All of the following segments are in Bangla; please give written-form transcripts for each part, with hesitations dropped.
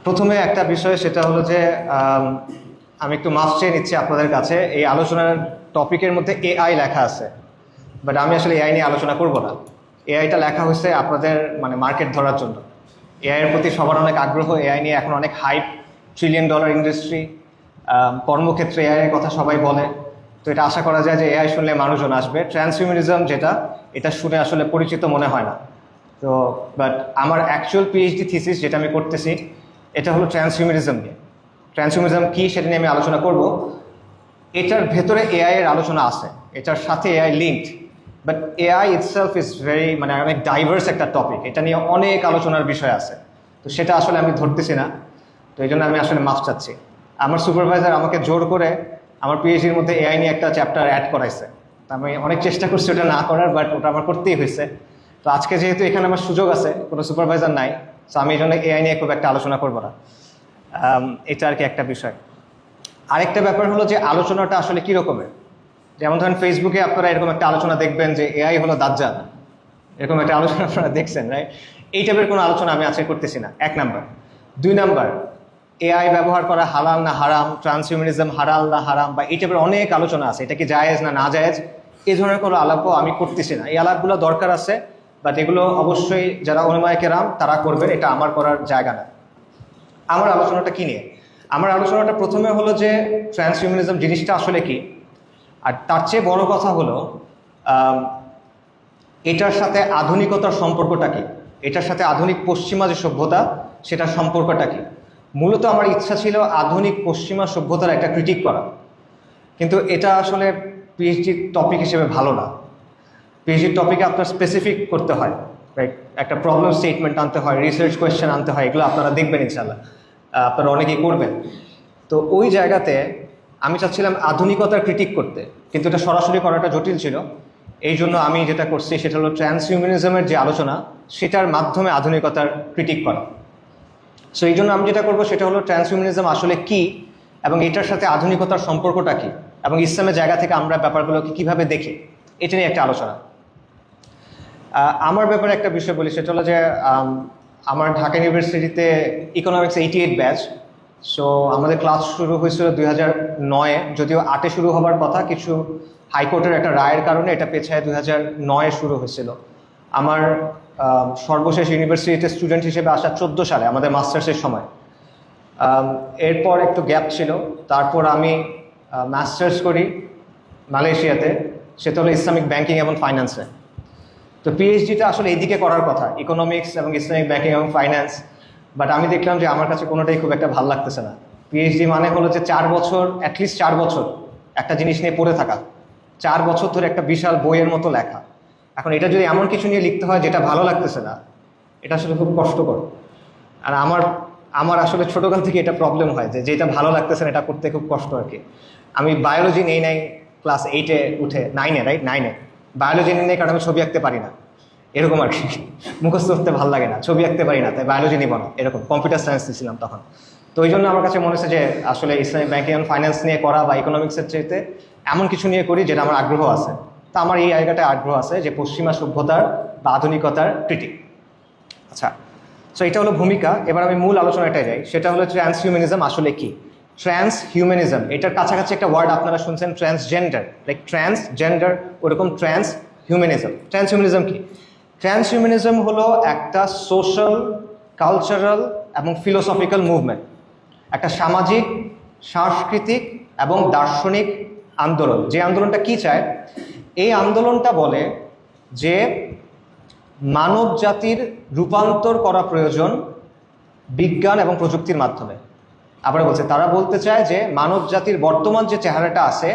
প্রথমে একটা বিষয় সেটা হলো যে আমি একটু মাফ চেয়ে নিচ্ছি আপনাদের কাছে। এই আলোচনার টপিকের মধ্যে এআই লেখা আছে, বাট আমি আসলে এআই নিয়ে আলোচনা করব না। এআইটা লেখা হয়েছে আপনাদের মার্কেট ধরার জন্য। এআই এর প্রতি সবার অনেক আগ্রহ, এআই নিয়ে এখন অনেক হাইপ, $1 ট্রিলিয়ন ইন্ডাস্ট্রি, কর্মক্ষেত্রে এআই এর কথা সবাই বলে। তো এটা আশা করা যায় যে এআই শুনলে মানুষজন আসবে। ট্রান্সহিউম্যানিজম যেটা, এটা শুনে আসলে পরিচিত মনে হয় না। তো বাট আমার অ্যাকচুয়াল পিএইচডি থিসিস যেটা আমি করতেছি এটা হলো ট্রান্সহিউম্যানিজম নিয়ে। ট্রান্সহিউম্যানিজম কী সেটা নিয়ে আমি আলোচনা করব। এটার ভেতরে এআই এর আলোচনা আছে, এটার সাথে AI linked, but AI itself is very অনেক ডাইভার্স একটা টপিক। এটা নিয়ে অনেক আলোচনার বিষয় আছে, তো সেটা আসলে আমি ধরতেছি না। তো এই জন্য আমি আসলে মাফ চাচ্ছি। আমার সুপারভাইজার আমাকে জোর করে আমার পিএইচডির মধ্যে এআই নিয়ে একটা চ্যাপ্টার অ্যাড করাইছে। আমি অনেক চেষ্টা করছি ওটা না করার, বাট ওটা আমার করতেই হয়েছে। তো আজকে যেহেতু এখানে আমার সুযোগ আছে, কোনো সুপারভাইজার নাই, তো আমি এই জন্য এআই নিয়ে খুব একটা আলোচনা করবো না। এটা আর কি একটা বিষয়। আরেকটা ব্যাপার হলো যে আলোচনাটা আসলে কী রকমের। যেমন ধরেন ফেসবুকে আপনারা এরকম একটা আলোচনা দেখবেন যে এআই হলো দাজ্জাল, এরকম একটা আলোচনা আপনারা দেখছেন, রাইট? এই টাইপের কোনো আলোচনা আমি আজকে করতেছি না, 1 নাম্বার। 2 নাম্বার, এআই ব্যবহার করা হালাল না হারাম, ট্রান্সহিউম্যানিজম হালাল না হারাম, বা এই টাইপের অনেক আলোচনা আছে, এটা কি জায়েজ না না জায়েজ, এই ধরনের কোনো আলাপও আমি করতেছি না। এই আলাপগুলো দরকার আছে, বাট এগুলো অবশ্যই যারা উলামায়ে কেরাম তারা করবেন, এটা আমার করার জায়গা না। আমার আলোচনাটা কী নিয়ে? আমার আলোচনাটা প্রথমে হলো যে ট্রান্সহিউম্যানিজম জিনিসটা আসলে কি, আর তার চেয়ে বড় কথা হলো এটার সাথে আধুনিকতার সম্পর্কটা কি, এটার সাথে আধুনিক পশ্চিমা যে সভ্যতা সেটার সম্পর্কটা কি। মূলত আমার ইচ্ছা ছিল আধুনিক পশ্চিমা সভ্যতার একটা ক্রিটিক করা, কিন্তু এটা আসলে পিএইচডির টপিক হিসেবে ভালো না। পিএইচডির টপিকে আপনার স্পেসিফিক করতে হয়, রাইট? একটা প্রবলেম স্টেটমেন্ট আনতে হয়, রিসার্চ কোয়েশ্চেন আনতে হয়, এগুলো আপনারা দেখবেন ইনশাল্লাহ, আপনারা অনেকেই করবেন। তো ওই জায়গাতে আমি চাচ্ছিলাম আধুনিকতার ক্রিটিক করতে, কিন্তু এটা সরাসরি করাটা জটিল ছিল। এই জন্য আমি যেটা করছি সেটা হলো ট্রান্সহিউম্যানিজমের যে আলোচনা সেটার মাধ্যমে আধুনিকতার ক্রিটিক করা। সো এই জন্য আমি যেটা করবো সেটা হলো ট্রান্সহিউম্যানিজম আসলে কি, এবং এটার সাথে আধুনিকতার সম্পর্কটা কী, এবং ইসলামের জায়গা থেকে আমরা ব্যাপারগুলোকে কীভাবে দেখি, এটা নিয়ে একটা আলোচনা। আমার ব্যাপারে একটা বিষয় বলি, সেটা হলো যে আমার ঢাকা ইউনিভার্সিটিতে ইকোনমিক্স 88 ব্যাচ। সো আমাদের ক্লাস শুরু হয়েছিল 2009-এ, যদিও 8-এ শুরু হবার কথা, কিছু হাইকোর্টের একটা রায়ের কারণে এটা পেছায় 2009-এ শুরু হয়েছিল। আমার সর্বশেষ ইউনিভার্সিটিতে স্টুডেন্ট হিসেবে আসা 14 সালে, আমাদের মাস্টার্সের সময়। এরপর একটু গ্যাপ ছিল, তারপর আমি মাস্টার্স করি মালয়েশিয়াতে, সেটা হলো ইসলামিক ব্যাংকিং এবং ফাইন্যান্সে। তো পিএইচডিটা আসলে এইদিকে করার কথা, ইকোনমিক্স এবং ইসলামিক ব্যাংকিং এবং ফাইন্যান্স, বাট আমি দেখলাম যে আমার কাছে কোনোটাই খুব একটা ভালো লাগতেছে না। পিএইচডি মানে হলো যে 4 বছর, অ্যাটলিস্ট 4 বছর একটা জিনিস নিয়ে পড়ে থাকা, 4 বছর ধরে একটা বিশাল বইয়ের মতো লেখা। এখন এটা যদি এমন কিছু নিয়ে লিখতে হয় যেটা ভালো লাগতেছে না, এটা আসলে খুব কষ্টকর। আর আমার আসলে ছোটোকাল থেকে এটা প্রবলেম হয় যে যেটা ভালো লাগতেছে না এটা করতে খুব কষ্ট আর কি। আমি বায়োলজি নেই ক্লাস 8-এ উঠে, 9-এ, রাইট, 9-এ বায়োলজি নেই কারণ আমি ছবি আঁকতে পারি না, এরকম আর কি। মুখস্থ করতে ভালো লাগে না, ছবি আঁকতে পারি না, তাই বায়োলজি নিব না, এরকম। কম্পিউটার সায়েন্স নিয়েছিলাম তখন। তো ওই জন্য আমার কাছে মনে হচ্ছে যে আসলে ইসলামিক ব্যাংকিং অ্যান্ড ফাইন্যান্স নিয়ে করা বা ইকোনমিক্সের চাইতে এমন কিছু নিয়ে করি যেটা আমার আগ্রহ আছে। তা আমার এই জায়গাটায় আগ্রহ আছে যে পশ্চিমা সভ্যতার বা আধুনিকতার ক্রিটিক। আচ্ছা, সো এটা হলো ভূমিকা। এবার আমি মূল আলোচনাটায় যাই, সেটা হলো ট্রান্সহিউম্যানিজম আসলে কি। ট্রান্সহিউম্যানিজম, এটার কাছাকাছি একটা ওয়ার্ড আপনারা শুনছেন, ট্রান্সজেন্ডার, লাইক ট্রান্সজেন্ডার, ওরকম ট্রান্সহিউম্যানিজম। ট্রান্সহিউম্যানিজম কি? ট্রান্সহিউম্যানিজম হলো একটা সোশ্যাল, কালচারাল এবং ফিলোসফিক্যাল মুভমেন্ট, একটা সামাজিক, সাংস্কৃতিক এবং দার্শনিক আন্দোলন। যে আন্দোলনটা কি চায়? এই আন্দোলনটা বলে যে মানব জাতির রূপান্তর করা প্রয়োজন বিজ্ঞান এবং প্রযুক্তির মাধ্যমে। আবার বলছে, তারা বলতে চায় যে মানব জাতির বর্তমান যে চেহারাটা আছে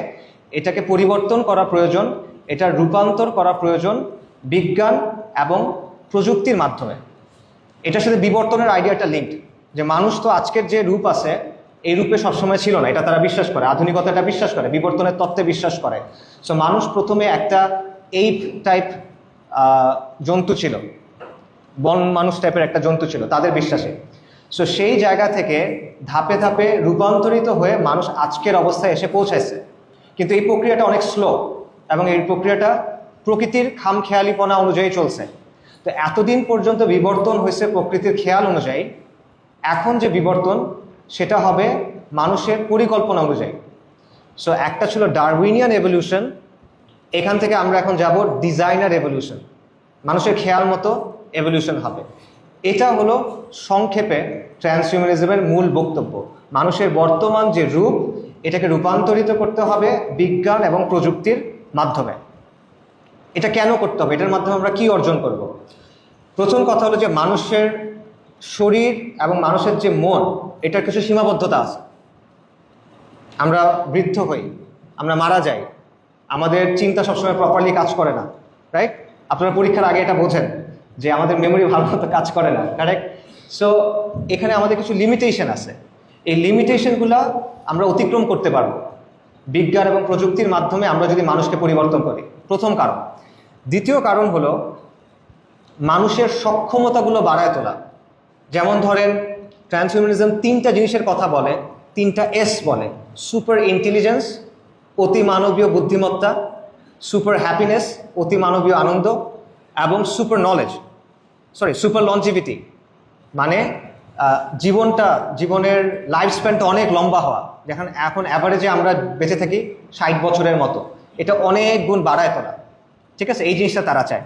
এটাকে পরিবর্তন করা প্রয়োজন, এটার রূপান্তর করা প্রয়োজন বিজ্ঞান এবং প্রযুক্তির মাধ্যমে। এটার সাথে বিবর্তনের আইডিয়াটা লিঙ্কড, যে মানুষ তো আজকের যে রূপ আছে এই রূপে সবসময় ছিল না, এটা তারা বিশ্বাস করে, আধুনিকতাটা বিশ্বাস করে, বিবর্তনের তত্ত্বে বিশ্বাস করে। সো মানুষ প্রথমে একটা এইপ টাইপ জন্তু ছিল, বন মানুষ টাইপের একটা জন্তু ছিল তাদের বিশ্বাসে। সো সেই জায়গা থেকে ধাপে ধাপে রূপান্তরিত হয়ে মানুষ আজকের অবস্থায় এসে পৌঁছাইছে। কিন্তু এই প্রক্রিয়াটা অনেক স্লো, এবং এই প্রক্রিয়াটা প্রকৃতির খামখেয়ালিপনা অনুযায়ী চলছে। তো এতদিন পর্যন্ত বিবর্তন হয়েছে প্রকৃতির খেয়াল অনুযায়ী, এখন যে বিবর্তন সেটা হবে মানুষের পরিকল্পনা অনুযায়ী। সো একটা ছিল ডারউইনিয়ান এভলিউশন, এখান থেকে আমরা এখন যাব ডিজাইনার এভলিউশন, মানুষের খেয়াল মতো এভলিউশন হবে। এটা হলো সংক্ষেপে ট্রান্সহিউম্যানিজমের মূল বক্তব্য। মানুষের বর্তমান যে রূপ, এটাকে রূপান্তরিত করতে হবে বিজ্ঞান এবং প্রযুক্তির মাধ্যমে। এটা কেন করতে হবে, এটার মাধ্যমে আমরা কি অর্জন করব? প্রথম কথা হলো যে মানুষের শরীর এবং মানুষের যে মন, এটার কিছু সীমাবদ্ধতা আছে। আমরা বৃদ্ধ হই, আমরা মারা যাই, আমাদের চিন্তা সবসময় প্রপারলি কাজ করে না, রাইট? আপনারা পরীক্ষার আগে এটা বোঝেন যে আমাদের মেমোরি ভালো মতো কাজ করে না, কারেক্ট? সো এখানে আমাদের কিছু লিমিটেশন আছে। এই লিমিটেশনগুলো আমরা অতিক্রম করতে পারবো বিজ্ঞান এবং প্রযুক্তির মাধ্যমে, আমরা যদি মানুষকে পরিবর্তন করি। প্রথম কারণ। দ্বিতীয় কারণ হলো মানুষের সক্ষমতাগুলো বাড়ায় তোলা। যেমন ধরেন ট্রান্সহিউম্যানিজম 3টা জিনিসের কথা বলে, 3টা এস বলে: সুপার ইন্টেলিজেন্স, অতি মানবীয় বুদ্ধিমত্তা; সুপার হ্যাপিনেস, অতি মানবীয় আনন্দ; এবং সুপার নলেজ, সুপার লঞ্জিভিটি, মানে জীবনের লাইফ স্প্যানটা অনেক লম্বা হওয়া। যেখানে এখন অ্যাভারেজে আমরা বেঁচে থাকি 60 বছরের মতো, এটা অনেক গুণ বাড়ায় তোলা। ঠিক আছে, এই জিনিসটা তারা চায়।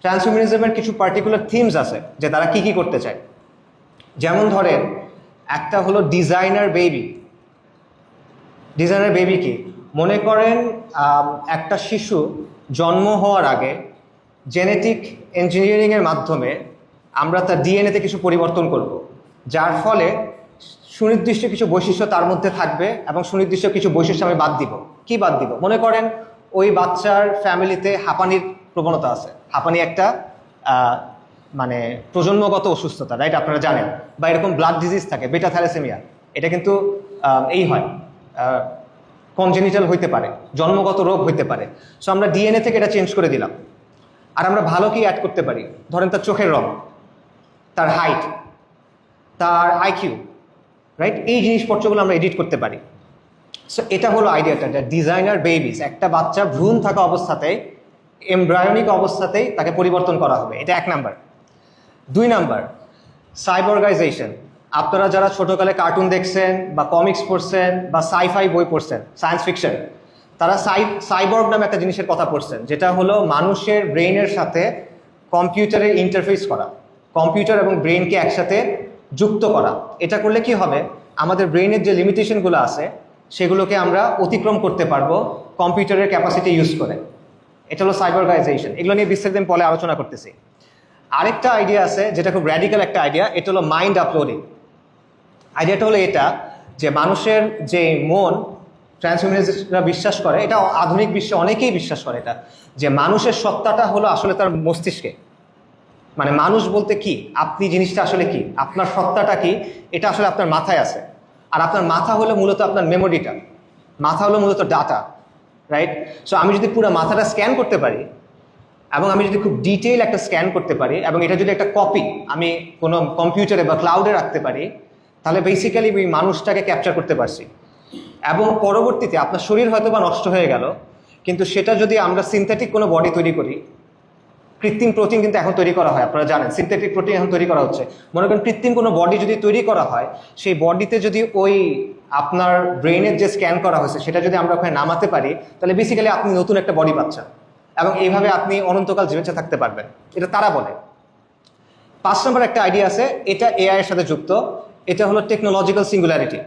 ট্রান্সহিউম্যানিজমের কিছু পার্টিকুলার থিমস আছে যে তারা কি করতে চায়। যেমন ধরেন একটা হলো ডিজাইনার বেবি। ডিজাইনার বেবি কি? মনে করেন একটা শিশু জন্ম হওয়ার আগে জেনেটিক ইঞ্জিনিয়ারিংয়ের মাধ্যমে আমরা তার ডিএনএতে কিছু পরিবর্তন করব, যার ফলে সুনির্দিষ্ট কিছু বৈশিষ্ট্য তার মধ্যে থাকবে এবং সুনির্দিষ্ট কিছু বৈশিষ্ট্য আমি বাদ দিব। কি বাদ দিব? মনে করেন ওই বাচ্চার ফ্যামিলিতে হাঁপানির প্রবণতা আছে। হাঁপানি একটা মানে প্রজন্মগত অসুস্থতা, রাইট? আপনারা জানেন। বা এরকম ব্লাড ডিজিজ থাকে, বেটা থ্যালাসেমিয়া, এটা কিন্তু এই হয়, কনজেনিটাল হইতে পারে, জন্মগত রোগ হইতে পারে। সো আমরা ডিএনএ থেকে এটা চেঞ্জ করে দিলাম। আর আমরা ভালো কি অ্যাড করতে পারি? ধরেন তার চোখের রং, তার হাইট, তার আইকিউ, রাইট? এই জিনিসপত্রগুলো আমরা এডিট করতে পারি। সো এটা হলো আইডিয়াটা, ডিজাইনার বেবিস। একটা বাচ্চা ভ্রূণ থাকা অবস্থাতেই, এমব্রায়োনিক অবস্থাতেই তাকে পরিবর্তন করা হবে। এটা 1 নাম্বার। 2 নাম্বার, সাইবর্গাইজেশন। আপনারা যারা ছোটকালে কার্টুন দেখছেন বা কমিক্স পড়ছেন বা সাইফাই বই পড়ছেন, সায়েন্স ফিকশন, তারা সাইবর্গ নামে একটা জিনিসের কথা পড়ছেন, যেটা হলো মানুষের ব্রেইনের সাথে কম্পিউটারের ইন্টারফেস করা, কম্পিউটার এবং ব্রেইনকে একসাথে যুক্ত করা। এটা করলে কি হবে? আমাদের ব্রেইনের যে লিমিটেশনগুলো আছে সেগুলোকে আমরা অতিক্রম করতে পারবো কম্পিউটারের ক্যাপাসিটি ইউজ করে। এটা হলো সাইবর্গাইজেশন। এগুলো নিয়ে বিস্তারিত পরে আলোচনা করতেছি। আরেকটা আইডিয়া আছে যেটা খুব র্যাডিক্যাল একটা আইডিয়া, এটা হলো মাইন্ড আপলোডিং। আইডিয়াটা হলো এটা যে মানুষের যে মন, ট্রান্সহিউম্যানিস্টরা বিশ্বাস করে, এটা আধুনিক বিশ্বে অনেকেই বিশ্বাস করে, এটা যে মানুষের সত্তাটা হলো আসলে তার মস্তিষ্কে। মানে মানুষ বলতে কি, আপনি জিনিসটা আসলে কি, আপনার সত্তাটা কি, এটা আসলে আপনার মাথায় আছে। আর আপনার মাথা হলো মূলত আপনার মেমোরিটা, মাথা হলো মূলত ডাটা, রাইট? সো আমি যদি পুরো মাথাটা স্ক্যান করতে পারি এবং আমি যদি খুব ডিটেইল একটা স্ক্যান করতে পারি এবং এটা যদি একটা কপি আমি কোনো কম্পিউটারে বা ক্লাউডে রাখতে পারি, তাহলে বেসিক্যালি ওই মানুষটাকে ক্যাপচার করতে পারছি। এবং পরবর্তীতে আপনার শরীর হয়তো বা নষ্ট হয়ে গেল, কিন্তু সেটা যদি আমরা সিনথেটিক কোনো বডি তৈরি করি, কৃত্রিম প্রোটিন কিন্তু এখন তৈরি করা হয়, আপনারা জানেন সিনথেটিক প্রোটিন এখন তৈরি করা হচ্ছে। মনে করেন কৃত্রিম কোনো বডি যদি তৈরি করা হয়, সেই বডিতে যদি ওই আপনার ব্রেইনের যে স্ক্যান করা হয়েছে সেটা যদি আমরা ওখানে নামাতে পারি, তাহলে বেসিক্যালি আপনি নতুন একটা বডি পাচ্ছেন এবং এইভাবে আপনি অনন্তকাল বেঁচে থাকতে পারবেন। এটা তারা বলে। 5 নম্বর একটা আইডিয়া আছে, এটা এআই এর সাথে যুক্ত। এটা হলো টেকনোলজিক্যাল সিঙ্গুলারিটি।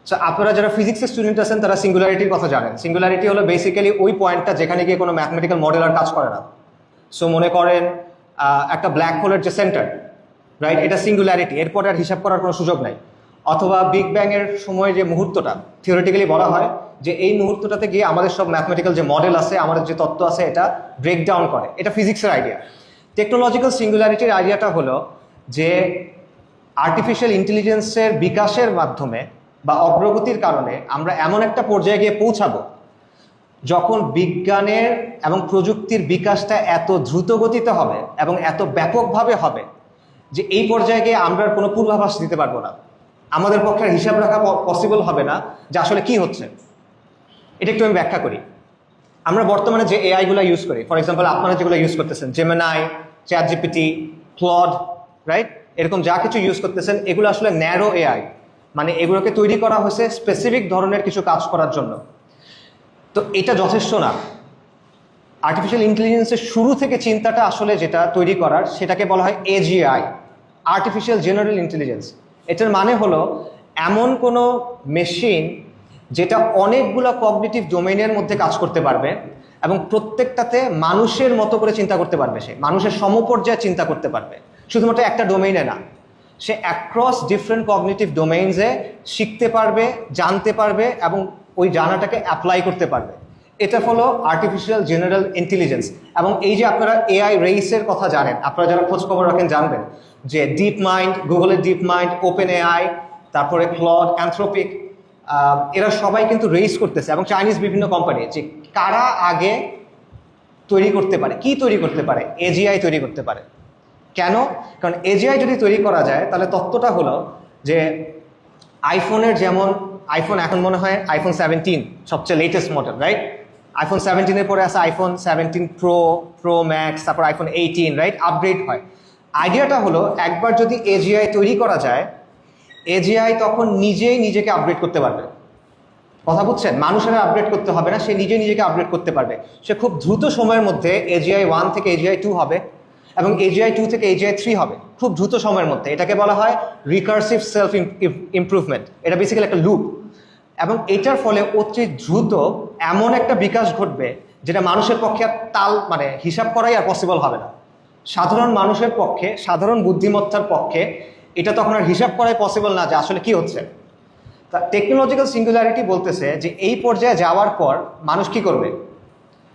সো আপনারা যারা ফিজিক্সের স্টুডেন্ট আছেন তারা সিঙ্গুলারিটির কথা জানেন। সিঙ্গুলারিটি হলো বেসিক্যালি ওই পয়েন্টটা যেখানে গিয়ে কোনো ম্যাথমেটিক্যাল মডেল আর কাজ করে না। সো মনে করেন একটা ব্ল্যাক হোলের যে সেন্টার, রাইট, এটা সিঙ্গুলারিটি, এরপরে আর হিসাব করার কোনো সুযোগ নাই। অথবা বিগ ব্যাং এর সময় যে মুহূর্তটা থিওরিটিক্যালি বলা হয় যে এই মুহূর্তটাতে গিয়ে আমাদের সব ম্যাথমেটিক্যাল যে মডেল আছে, আমাদের যে তত্ত্ব আছে, এটা ব্রেকডাউন করে। এটা ফিজিক্সের আইডিয়া। টেকনোলজিক্যাল সিঙ্গুলারিটির আইডিয়াটা হলো যে আর্টিফিশিয়াল ইন্টেলিজেন্সের বিকাশের মাধ্যমে বা অগ্রগতির কারণে আমরা এমন একটা পর্যায়ে গিয়ে পৌঁছাবো যখন বিজ্ঞানের এবং প্রযুক্তির বিকাশটা এত দ্রুত গতিতে হবে এবং এত ব্যাপকভাবে হবে যে এই পর্যায়ে গিয়ে আমরা কোনো পূর্বাভাস দিতে পারবো না। আমাদের পক্ষে হিসাব রাখা পসিবল হবে না যে আসলে কি হচ্ছে। এটা একটু আমি ব্যাখ্যা করি। আমরা বর্তমানে যে এআইগুলো ইউজ করি, ফর এক্সাম্পল আপনারা যেগুলো ইউজ করতেছেন, Gemini, chat GPT, Claude, right, এরকম যা কিছু ইউজ করতেছেন এগুলো আসলে ন্যারো এআই, মানে এগুলোকে তৈরি করা হয়েছে স্পেসিফিক ধরনের কিছু কাজ করার জন্য। তো এটা যথেষ্ট না। আর্টিফিশিয়াল ইন্টেলিজেন্সের শুরু থেকে চিন্তাটা আসলে যেটা তৈরি করার, সেটাকে বলা হয় এজিআই, আর্টিফিশিয়াল জেনারেল ইন্টেলিজেন্স। এটার মানে হলো এমন কোনো মেশিন যেটা অনেকগুলো কগনিটিভ ডোমেইনের মধ্যে কাজ করতে পারবে এবং প্রত্যেকটাতে মানুষের মতো করে চিন্তা করতে পারবে, সে মানুষের সমপর্যায়ে চিন্তা করতে পারবে, শুধুমাত্র একটা ডোমেইনে না, সে অ্যাক্রস ডিফারেন্ট কগনিটিভ ডোমেইনসে শিখতে পারবে, জানতে পারবে এবং ওই জানাটাকে অ্যাপ্লাই করতে পারবে। এটা হলো আর্টিফিশিয়াল জেনারেল ইন্টেলিজেন্স। এবং এই যে আপনারা এআই রেইসের কথা জানেন, আপনারা যারা খোঁজ খবর রাখেন জানবেন যে ডিপ মাইন্ড, গুগলের ডিপ মাইন্ড, ওপেন এআই, তারপরে ক্লড, অ্যানথ্রোপিক, এরা সবাই কিন্তু রেইস করতেছে, এবং চাইনিজ বিভিন্ন কোম্পানি, যে কারা আগে তৈরি করতে পারে, কি তৈরি করতে পারে, এজিআই তৈরি করতে পারে। কেন? কারণ এজিআই যদি তৈরি করা যায় তাহলে তত্ত্বটা হলো যে আইফোনের যেমন, আইফোন এখন মনে হয় আইফোন 17 সবচেয়ে লেটেস্ট মডেল, রাইট? আইফোন 17-এর পরে আছে আইফোন 17 প্রো, প্রো ম্যাক্স, তারপর আইফোন 18, রাইট? আপগ্রেড হয়। আইডিয়াটা হলো একবার যদি এজিআই তৈরি করা যায়, এজিআই তখন নিজেই নিজেকে আপগ্রেড করতে পারবে। কথা বুঝছেন? মানুষেরা আপগ্রেড করতে হবে না, সে নিজে নিজেকে আপগ্রেড করতে পারবে। সে খুব দ্রুত সময়ের মধ্যে এজিআই 1 থেকে এজিআই 2 হবে এবং এজিআই 2 থেকে এজিআই 3 হবে, খুব দ্রুত সময়ের মধ্যে। এটাকে বলা হয় রিকার্সিভ সেলফ ইমপ্রুভমেন্ট। এটা বেসিক্যালি একটা লুপ, এবং এটার ফলে অতি দ্রুত এমন একটা বিকাশ ঘটবে যেটা মানুষের পক্ষে আর মানে হিসাব করাই আর পসিবল হবে না। সাধারণ মানুষের পক্ষে, সাধারণ বুদ্ধিমত্তার পক্ষে এটা তখন আর হিসাব করাই পসিবল না যে আসলে কি হচ্ছে। তা টেকনোলজিক্যাল সিঙ্গুলারিটি বলতেছে যে এই পর্যায়ে যাওয়ার পর মানুষ কি করবে?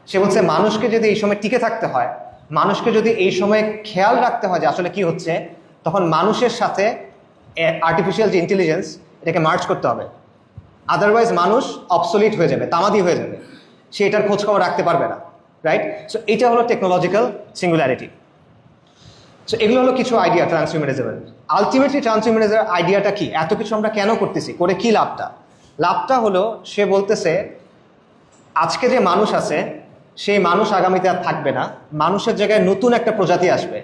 সে বলছে মানুষকে যদি এই সময় টিকে থাকতে হয়, মানুষকে যদি এই সময় খেয়াল রাখতে হয় যে আসলে কি হচ্ছে, তখন মানুষের সাথে আর্টিফিশিয়াল যে ইন্টেলিজেন্স, এটাকে মার্জ করতে হবে। আদারওয়াইজ মানুষ অবসলিট হয়ে যাবে, তামাদি হয়ে যাবে, সে এটার খোঁজখবর রাখতে পারবে না, রাইট? সো এটা হলো টেকনোলজিক্যাল সিঙ্গুলারিটি। সো এগুলো হলো কিছু আইডিয়া ট্রান্সহিউম্যানিজমের। আলটিমেটলি ট্রান্সহিউম্যানিজমের আইডিয়াটা কি? এত কিছু আমরা কেন করতেছি, করে কি লাভটা? লাভটা হলো সে বলতেছে আজকে যে মানুষ আছে সেই মানুষ আগামীতে আর থাকবে না, মানুষের জায়গায় নতুন একটা প্রজাতি আসবে,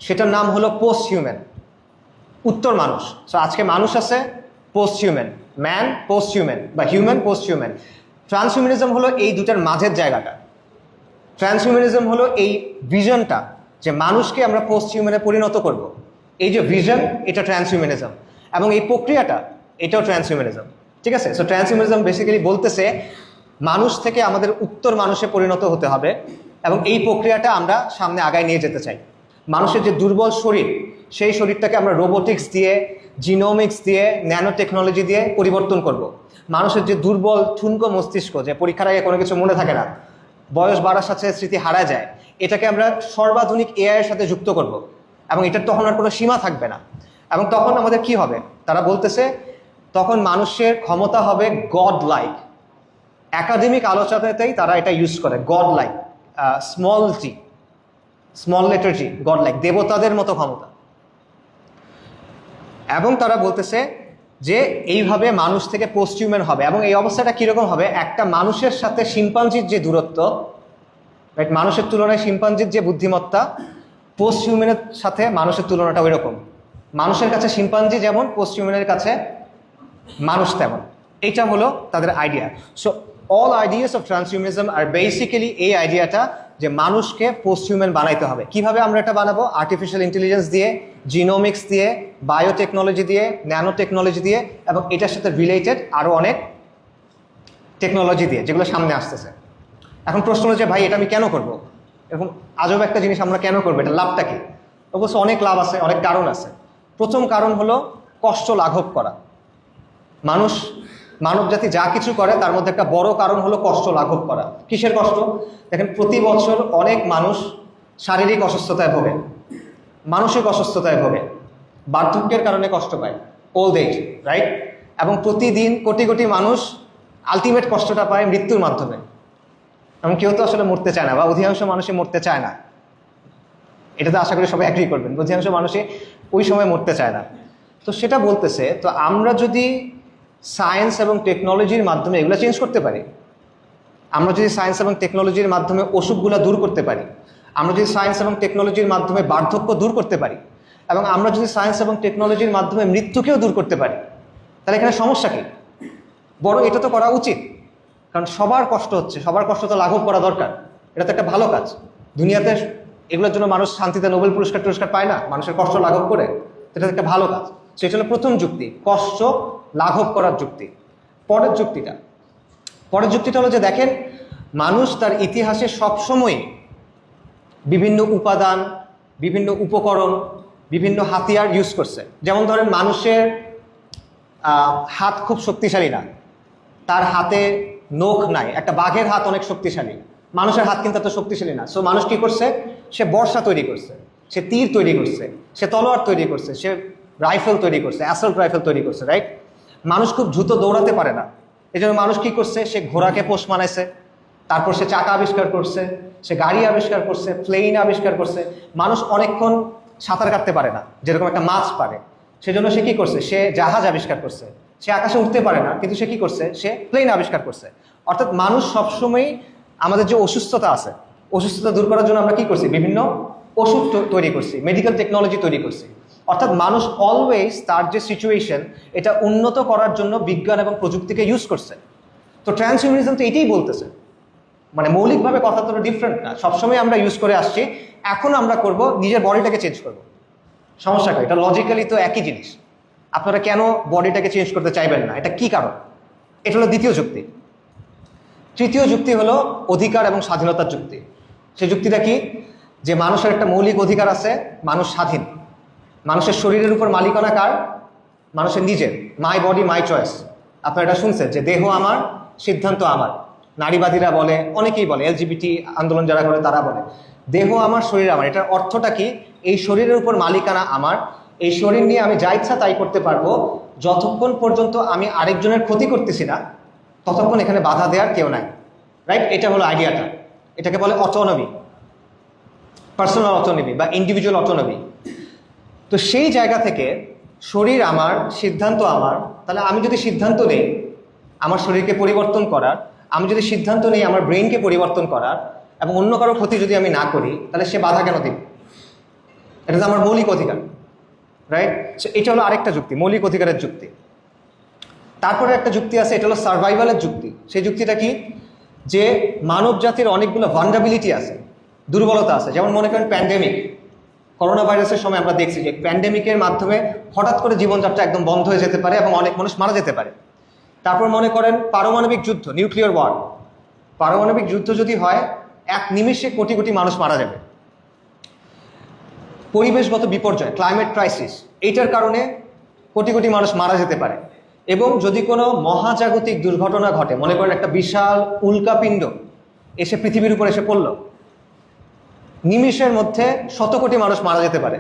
সেটার নাম হলো পোস্ট হিউম্যান, উত্তর মানুষ। সো আজকে মানুষ আছে, post human, man post human বা হিউম্যান পোস্ট হিউম্যান। ট্রান্সহিউম্যানিজম হলো এই দুটার মাঝের জায়গাটা। ট্রান্সহিউম্যানিজম হলো এই ভিশনটা যে মানুষকে আমরা পোস্ট হিউম্যানে পরিণত করব, এই যে ভিশন, এটা ট্রান্সহিউম্যানিজম, এবং এই প্রক্রিয়াটা, এটাও ট্রান্সহিউম্যানিজম। ঠিক আছে? সো ট্রান্সহিউম্যানিজম বেসিক্যালি বলতেছে মানুষ থেকে আমাদের উত্তর মানুষে পরিণত হতে হবে, এবং এই প্রক্রিয়াটা আমরা সামনে আগায় নিয়ে যেতে চাই। মানুষের যে দুর্বল শরীর, সেই শরীরটাকে আমরা রোবোটিক্স দিয়ে, জিনোমিক্স দিয়ে, ন্যানো টেকনোলজি দিয়ে পরিবর্তন করব। মানুষের যে দুর্বল ঠুনকো মস্তিষ্ক, যে পরীক্ষার আগে কোনো কিছু মনে থাকে না, বয়স বাড়ার সাথে স্মৃতি হারায় যায়, এটাকে আমরা সর্বাধুনিক এআই এর সাথে যুক্ত করব, এবং এটার তখন আর কোনো সীমা থাকবে না। এবং তখন আমাদের কি হবে? তারা বলতেছে তখন মানুষের ক্ষমতা হবে গড লাইক। একাডেমিক আলোচনাতেই তারা এটা ইউজ করে, god like, small G, small letter G, god like, দেবতাদের মতো ক্ষমতা। এবং তারা বলতেছে যে এইভাবে মানুষ থেকে পোস্ট হিউম্যান হবে, এবং এই অবস্থাটা কীরকম হবে? একটা মানুষের সাথে শিম্পাঞ্জির যে দূরত্ব, রাইট, মানুষের তুলনায় শিম্পাঞ্জির যে বুদ্ধিমত্তা, পোস্ট হিউম্যানের সাথে মানুষের তুলনাটা ওই রকম। মানুষের কাছে শিম্পাঞ্জি যেমন, পোস্ট হিউম্যানের কাছে মানুষ তেমন। এইটা হলো তাদের idea. So all ideas of transhumanism আর বেসিক্যালি এই আইডিয়াটা যে মানুষকে পোস্ট হিউম্যান বানাইতে হবে। কিভাবে আমরা এটা বানাবো? আর্টিফিশিয়াল ইন্টেলিজেন্স দিয়ে, জিনোমিক্স দিয়ে, বায়োটেকনোলজি দিয়ে, ন্যানো টেকনোলজি দিয়ে, এবং এটার সাথে রিলেটেড আরও অনেক টেকনোলজি দিয়ে, যেগুলো সামনে আসতেছে। এখন প্রশ্ন হলো যে ভাই এটা আমি কেন করব? এরকম আজব একটা জিনিস আমরা কেন করবো? এটা লাভটা কি? অবশ্য অনেক লাভ আছে, অনেক কারণ আছে। প্রথম কারণ হলো কষ্ট লাঘব করা। মানব জাতি যা কিছু করে তার মধ্যে একটা বড় কারণ হলো কষ্ট লাঘব করা। কিসের কষ্ট? দেখেন, প্রতি বছর অনেক মানুষ শারীরিক অসুস্থতায় ভোগে, মানসিক অসুস্থতায় ভোগে, বার্ধক্যের কারণে কষ্ট পায়, ওল্ড এজ, রাইট? এবং প্রতিদিন কোটি কোটি মানুষ আলটিমেট কষ্টটা পায় মৃত্যুর মাধ্যমে। এবং কেউ তো আসলে মরতে চায় না, বা অধিকাংশ মানুষই মরতে চায় না। এটাতে আশা করি সবাই অ্যাগ্রি করবেন, অধিকাংশ মানুষই ওই সময় মরতে চায় না। তো সেটা বলতেছে, তো আমরা যদি সায়েন্স এবং টেকনোলজির মাধ্যমে এগুলো চেঞ্জ করতে পারি, আমরা যদি সায়েন্স এবং টেকনোলজির মাধ্যমে অসুখগুলো দূর করতে পারি, আমরা যদি সায়েন্স এবং টেকনোলজির মাধ্যমে বার্ধক্য দূর করতে পারি, এবং আমরা যদি সায়েন্স এবং টেকনোলজির মাধ্যমে মৃত্যুকেও দূর করতে পারি, তাহলে এখানে সমস্যা কি? বড় এটা তো করা উচিত, কারণ সবার কষ্ট হচ্ছে, সবার কষ্ট তো লাঘব করা দরকার। এটা তো একটা ভালো কাজ। দুনিয়াতে এগুলোর জন্য মানুষ শান্তিতে নোবেল পুরস্কার পায় না, মানুষের কষ্ট লাঘব করে। এটা একটা ভালো কাজ। সেটা হলো প্রথম যুক্তি, কষ্ট লাঘব করার যুক্তি। পরের যুক্তিটা হলো যে দেখেন, মানুষ তার ইতিহাসে সবসময় বিভিন্ন উপাদান, বিভিন্ন উপকরণ, বিভিন্ন হাতিয়ার ইউজ করছে। যেমন ধরেন, মানুষের হাত খুব শক্তিশালী না, তার হাতে নখ নাই। একটা বাঘের হাত অনেক শক্তিশালী, মানুষের হাত কিন্তু এত শক্তিশালী না। সো মানুষ কি করছে? সে বর্ষা তৈরি করছে, সে তীর তৈরি করছে, সে তলোয়ার তৈরি করছে, সে রাইফেল তৈরি করছে, অ্যাসল্ট রাইফেল তৈরি করছে, রাইট? মানুষ খুব দ্রুত দৌড়াতে পারে না, এই জন্য মানুষ কি করছে? সে ঘোড়াকে পোষ মানাইছে, তারপর সে চাকা আবিষ্কার করছে, সে গাড়ি আবিষ্কার করছে, প্লেন আবিষ্কার করছে। মানুষ অনেকক্ষণ সাঁতার কাটতে পারে না, যেরকম একটা মাছ পারে, সেজন্য সে কি করছে? সে জাহাজ আবিষ্কার করছে। সে আকাশে উঠতে পারে না, কিন্তু সে কি করছে? সে প্লেন আবিষ্কার করছে। অর্থাৎ মানুষ সবসময় আমাদের যে অসুস্থতা আছে, অসুস্থতা দূর করার জন্য আমরা কি করছি? বিভিন্ন ওষুধ তৈরি করছি, মেডিকেল টেকনোলজি তৈরি করছি। অর্থাৎ মানুষ অলওয়েজ তার যে সিচুয়েশন, এটা উন্নত করার জন্য বিজ্ঞান এবং প্রযুক্তিকে ইউজ করছে। তো ট্রান্সহিউম্যানিজম তো এটাই বলতেছে, মানে মৌলিকভাবে কথা তো ডিফারেন্ট না, সবসময় আমরা ইউজ করে আসছি। এখন আমরা করব নিজের বডিটাকে চেঞ্জ করব। সমস্যা কি? এটা লজিক্যালি তো একই জিনিস। আপনারা কেন বডিটাকে চেঞ্জ করতে চাইবেন না? এটা কি কারণ? এটা হলো দ্বিতীয় যুক্তি। তৃতীয় যুক্তি হলো অধিকার এবং স্বাধীনতার যুক্তি। সেই যুক্তিটা কি? যে মানুষের একটা মৌলিক অধিকার আছে, মানুষ স্বাধীন। মানুষের শরীরের উপর মালিকানা কার? মানুষের নিজের। My body my choice. আপনারা এটা শুনছেন যে দেহ আমার, সিদ্ধান্ত আমার। নারীবাদীরা বলে, অনেকেই বলে, এলজিবিটি আন্দোলন যারা করে তারা বলে দেহ আমার, শরীর আমার। এটার অর্থটা কি? এই শরীরের উপর মালিকানা আমার, এই শরীর নিয়ে আমি যা ইচ্ছা তাই করতে পারবো, যতক্ষণ পর্যন্ত আমি আরেকজনের ক্ষতি করতেছি না ততক্ষণ এখানে বাধা দেওয়ার কেউ নাই, রাইট? এটা হলো আইডিয়াটা। এটাকে বলে অটোনমি, পার্সোনাল অটোনমি বা ইন্ডিভিজুয়াল অটোনমি। তো সেই জায়গা থেকে শরীর আমার, সিদ্ধান্ত আমার। তাহলে আমি যদি সিদ্ধান্ত নেই আমার শরীরকে পরিবর্তন করার, আমি যদি সিদ্ধান্ত নেই আমার ব্রেনকে পরিবর্তন করার, এবং অন্য কারো ক্ষতি যদি আমি না করি, তাহলে সে বাধা কেন দিবে? এটা তো আমার মৌলিক অধিকার, রাইট? এটা হলো আরেকটা যুক্তি, মৌলিক অধিকারের যুক্তি। তারপরে একটা যুক্তি আছে, এটা হলো সার্ভাইভালের যুক্তি। সেই যুক্তিটা কি? যে মানব জাতির অনেকগুলো ভালনারাবিলিটি আছে, দুর্বলতা আছে। যেমন মনে করেন প্যান্ডেমিক, করোনা ভাইরাসের সময় আমরা দেখছি যে প্যান্ডেমিকের মাধ্যমে হঠাৎ করে জীবনযাত্রা একদম বন্ধ হয়ে যেতে পারে এবং অনেক মানুষ মারা যেতে পারে। তারপর মনে করেন পারমাণবিক যুদ্ধ, নিউক্লিয়ার ওয়ার। পারমাণবিক যুদ্ধ যদি হয়, এক নিমেষে কোটি কোটি মানুষ মারা যাবে। পরিবেশগত বিপর্যয়, ক্লাইমেট ক্রাইসিস, এইটার কারণে কোটি কোটি মানুষ মারা যেতে পারে। এবং যদি কোনো মহাজাগতিক দুর্ঘটনা ঘটে, মনে করেন একটা বিশাল উল্কাপিণ্ড এসে পৃথিবীর উপর এসে পড়ল, নিমিষের মধ্যে শত কোটি মানুষ মারা যেতে পারে,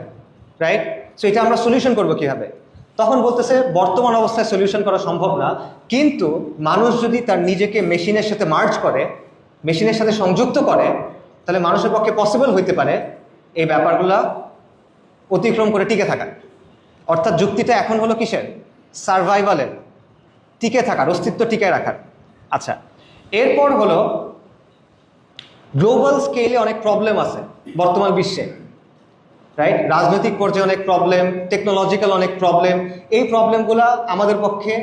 রাইট? সো এটা আমরা সলিউশন করবো কিভাবে? তখন বলতেছে বর্তমান অবস্থায় সলিউশন করা সম্ভব না, কিন্তু মানুষ যদি তার নিজেকে মেশিনের সাথে মার্জ করে, মেশিনের সাথে সংযুক্ত করে, তাহলে মানুষের পক্ষে পসিবল হইতে পারে এই ব্যাপারগুলো অতিক্রম করে টিকে থাকা। অর্থাৎ যুক্তিটা এখন হলো কিসের? সার্ভাইভালের, টিকে থাকার, অস্তিত্ব টিকে রাখার। আচ্ছা, এরপর হলো গ্লোবাল স্কেলে অনেক প্রবলেম আছে বর্তমান বিশ্বে, রাইট? রাজনৈতিক পর্যায়ে অনেক প্রবলেম, টেকনোলজিক্যাল অনেক প্রবলেম। এই প্রবলেমগুলো আমাদের পক্ষে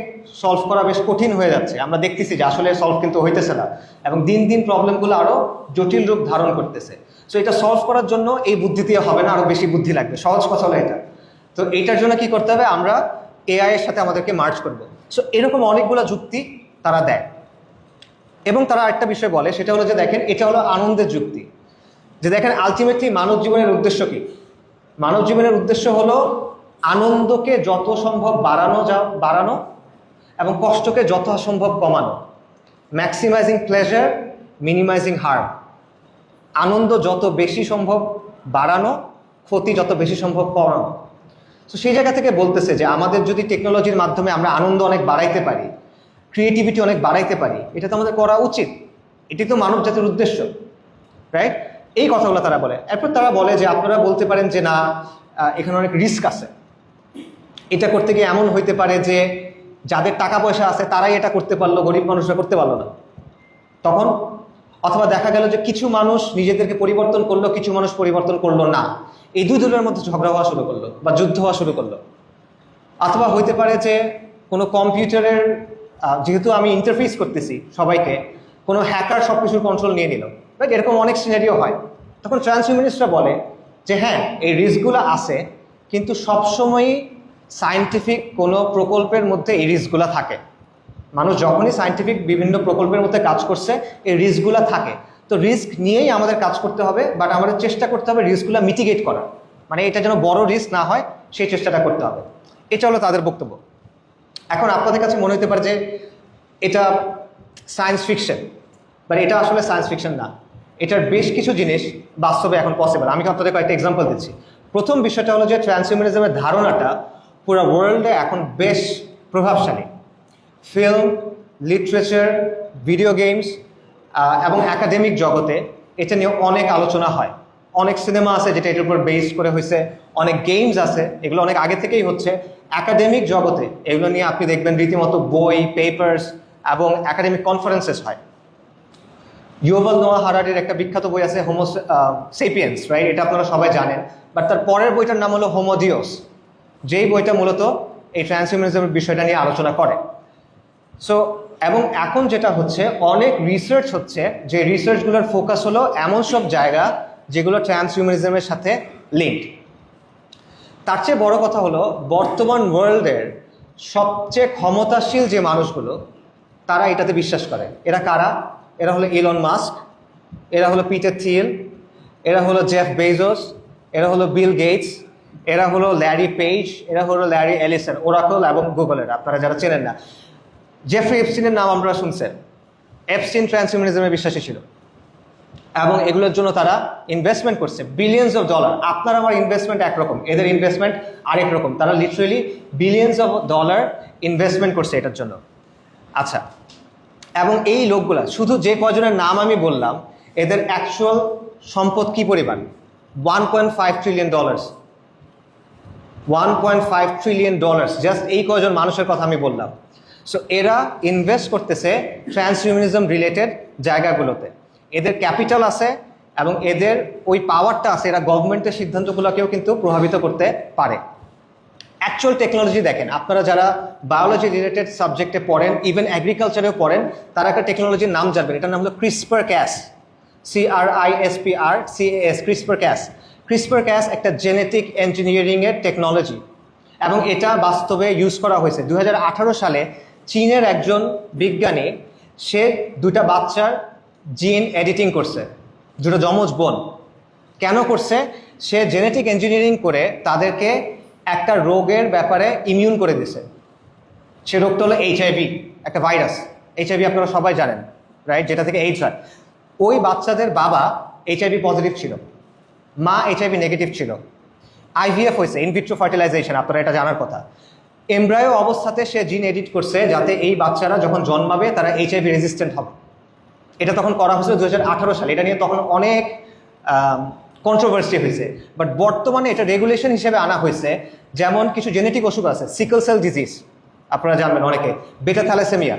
সলভ করা বেশ কঠিন হয়ে যাচ্ছে। আমরা দেখতেছি যে আসলে সলভ কিন্তু হইতেছে না, এবং দিন দিন প্রবলেমগুলো আরও জটিল রূপ ধারণ করতেছে। সো এটা সলভ করার জন্য এই বুদ্ধি দিয়ে হবে না, আরও বেশি বুদ্ধি লাগবে। সহজ কথা হলো এটা। তো এইটার জন্য কি করতে হবে? আমরা এআই এর সাথে আমাদেরকে মার্জ করবো। সো এরকম অনেকগুলো যুক্তি তারা দেয়, এবং তারা একটা বিষয় বলে, সেটা হলো যে দেখেন, এটা হলো আনন্দের যুক্তি। যে দেখেন, আলটিমেটলি মানব জীবনের উদ্দেশ্য কি? মানব জীবনের উদ্দেশ্য হলো আনন্দকে যত সম্ভব বাড়ানো এবং কষ্টকে যথাসম্ভব কমানো। Maximising pleasure, minimising harm. আনন্দ যত বেশি সম্ভব বাড়ানো, ক্ষতি যত বেশি সম্ভব কমানো। তো সেই জায়গা থেকে বলতেছে যে আমাদের যদি টেকনোলজির মাধ্যমে আমরা আনন্দ অনেক বাড়াইতে পারি, ক্রিয়েটিভিটি অনেক বাড়াইতে পারি, এটা তো আমাদের করা উচিত। এটি তো মানব জাতির উদ্দেশ্য, রাইট? এই কথাগুলো তারা বলে। এরপর তারা বলে যে আপনারা বলতে পারেন যে না, এখানে অনেক রিস্ক আছে। এটা করতে গিয়ে এমন হইতে পারে যে যাদের টাকা পয়সা আছে তারাই এটা করতে পারলো, গরিব মানুষরা করতে পারলো না। তখন অথবা দেখা গেল যে কিছু মানুষ নিজেদেরকে পরিবর্তন করলো, কিছু মানুষ পরিবর্তন করলো না। এই দুই দলের মধ্যে ঝগড়া হওয়া শুরু করলো বা যুদ্ধ হওয়া শুরু করলো। অথবা হইতে পারে যে কোনো কম্পিউটারের যেহেতু আমি ইন্টারফেস করতেছি সবাইকে, কোনো হ্যাকার সব কিছুর কন্ট্রোল নিয়ে নিল, রাইট? এরকম অনেক সিনারিও হয়। তখন ট্রান্সহিউম্যানিস্টরা বলে যে হ্যাঁ, এই রিস্কগুলো আছে, কিন্তু সবসময়ই সায়েন্টিফিক কোনো প্রকল্পের মধ্যে এই রিস্কগুলো থাকে। মানুষ যখনই সায়েন্টিফিক বিভিন্ন প্রকল্পের মধ্যে কাজ করছে, এই রিস্কগুলো থাকে। তো রিস্ক নিয়েই আমাদের কাজ করতে হবে, বাট আমাদের চেষ্টা করতে হবে রিস্কগুলো মিটিগেট করার, মানে এটা যেন বড় রিস্ক না হয় সেই চেষ্টাটা করতে হবে। এটা হলো তাদের বক্তব্য। এখন আপনাদের কাছে মনে হতে পারে যে এটা সায়েন্স ফিকশন, বাট এটা আসলে সায়েন্স ফিকশন না। এটার বেশ কিছু জিনিস বাস্তবে এখন পসিবল। আমি আপনাদের কয়েকটা এক্সাম্পল দিচ্ছি। প্রথম বিষয়টা হলো যে ট্রান্সহিউম্যানিজমের ধারণাটা পুরো ওয়ার্ল্ডে এখন বেশ প্রভাবশালী। ফিল্ম, লিটারেচার, ভিডিও গেমস এবং একাডেমিক জগতে এটা নিয়ে অনেক আলোচনা হয়। অনেক সিনেমা আছে যেটা এটার উপর বেস করে হয়েছে, অনেক গেমস আছে, এগুলো অনেক আগে থেকেই হচ্ছে। একাডেমিক জগতে এগুলো নিয়ে আপনি দেখবেন রীতিমতো বই, পেপার্স এবং একাডেমিক কনফারেন্সেস হয়। ইউভাল নোয়া হারারির একটা বিখ্যাত বই আছে হোমো সেপিয়েন্স, রাইট? এটা আপনারা সবাই জানেন। বাট তার পরের বইটার নাম হলো হোমো ডিওস, যেই বইটা মূলত এই ট্রান্সহিউম্যানিজমের বিষয়টা নিয়ে আলোচনা করে। সো এবং এখন যেটা হচ্ছে, অনেক রিসার্চ হচ্ছে, যে রিসার্চগুলোর ফোকাস হলো এমন সব জায়গা যেগুলো ট্রান্সহিউম্যানিজমের সাথে লিঙ্কড। তার চেয়ে বড় কথা হলো, বর্তমান ওয়ার্ল্ডের সবচেয়ে ক্ষমতাশীল যে মানুষগুলো তারা এটাতে বিশ্বাস করে। এরা কারা? এরা হলো ইলন মাস্ক, এরা হলো পিটার থিল, এরা হলো জেফ বেজোস, এরা হলো বিল গেটস, এরা হলো ল্যারি পেজ, এরা হলো ল্যারি এলিসন, ওরাকল এবং গুগলের। আপনারা যারা চেনেন না, জেফ্রি এপস্টিনের নাম আমরা শুনছেন। এপস্টিন ট্রান্সহিউম্যানিজমে বিশ্বাসী ছিল এবং এগুলোর জন্য তারা ইনভেস্টমেন্ট করছে বিলিয়ন্স অফ ডলার। আপনার আমার ইনভেস্টমেন্ট একরকম, এদের ইনভেস্টমেন্ট আরেক রকম। তারা literally billions of dollar investment করছে এটার জন্য। আচ্ছা, এবং এই লোকগুলা, শুধু যে কয়জনের নাম আমি বললাম, এদের অ্যাকচুয়াল সম্পদ কি পরিমাণ? $1.5 ট্রিলিয়ন। $1.5 ট্রিলিয়ন, জাস্ট এই কয়জন মানুষের কথা আমি বললাম। সো এরা ইনভেস্ট করতেছে ট্রান্সহিউম্যানিজম রিলেটেড জায়গাগুলোতে। এদের ক্যাপিটাল আছে এবং এদের ওই পাওয়ারটা আছে, এরা গভর্নমেন্টের সিদ্ধান্তগুলোকেও কিন্তু প্রভাবিত করতে পারে। অ্যাকচুয়াল টেকনোলজি দেখেন, আপনারা যারা বায়োলজি রিলেটেড সাবজেক্টে পড়েন, ইভেন এগ্রিকালচারেও পড়েন, তারা একটা টেকনোলজির নাম জানবেন। এটার নাম হলো CRISPR Cas, CRISPR-CAS, CRISPR Cas. CRISPR Cas একটা জেনেটিক ইঞ্জিনিয়ারিংয়ের টেকনোলজি এবং এটা বাস্তবে ইউজ করা হয়েছে। 2018 সালে চীনের একজন বিজ্ঞানী, সে দুটা বাচ্চার জিন এডিটিং করছে, দুটো যমজ বোন। কেন করছে? সে জেনেটিক ইঞ্জিনিয়ারিং করে তাদেরকে একটা রোগের ব্যাপারে ইমিউন করে দিছে। সে রোগটা হলো HIV, একটা ভাইরাস। HIV আপনারা সবাই জানেন, রাইট? যেটা থেকে এইডস হয়। ওই বাচ্চাদের বাবা HIV পজিটিভ ছিল, মা HIV নেগেটিভ ছিল। IVF হয়েছে, ইনভিট্রো ফার্টিলাইজেশন, আপনারা এটা জানার কথা। এমব্রায়ো অবস্থাতে সে জিন এডিট করছে যাতে এই বাচ্চারা যখন জন্মাবে তারা HIV রেজিস্ট্যান্ট হবে। এটা তখন করা হয়েছিল 2018 সালে। এটা নিয়ে তখন অনেক কন্ট্রোভার্সি হয়েছে। বাট বর্তমানে এটা রেগুলেশন হিসেবে আনা হয়েছে। যেমন কিছু জেনেটিক ওষুধ আছে, সিকল সেল ডিজিজ আপনারা জানবেন অনেকে, বেটা থ্যালাসেমিয়া।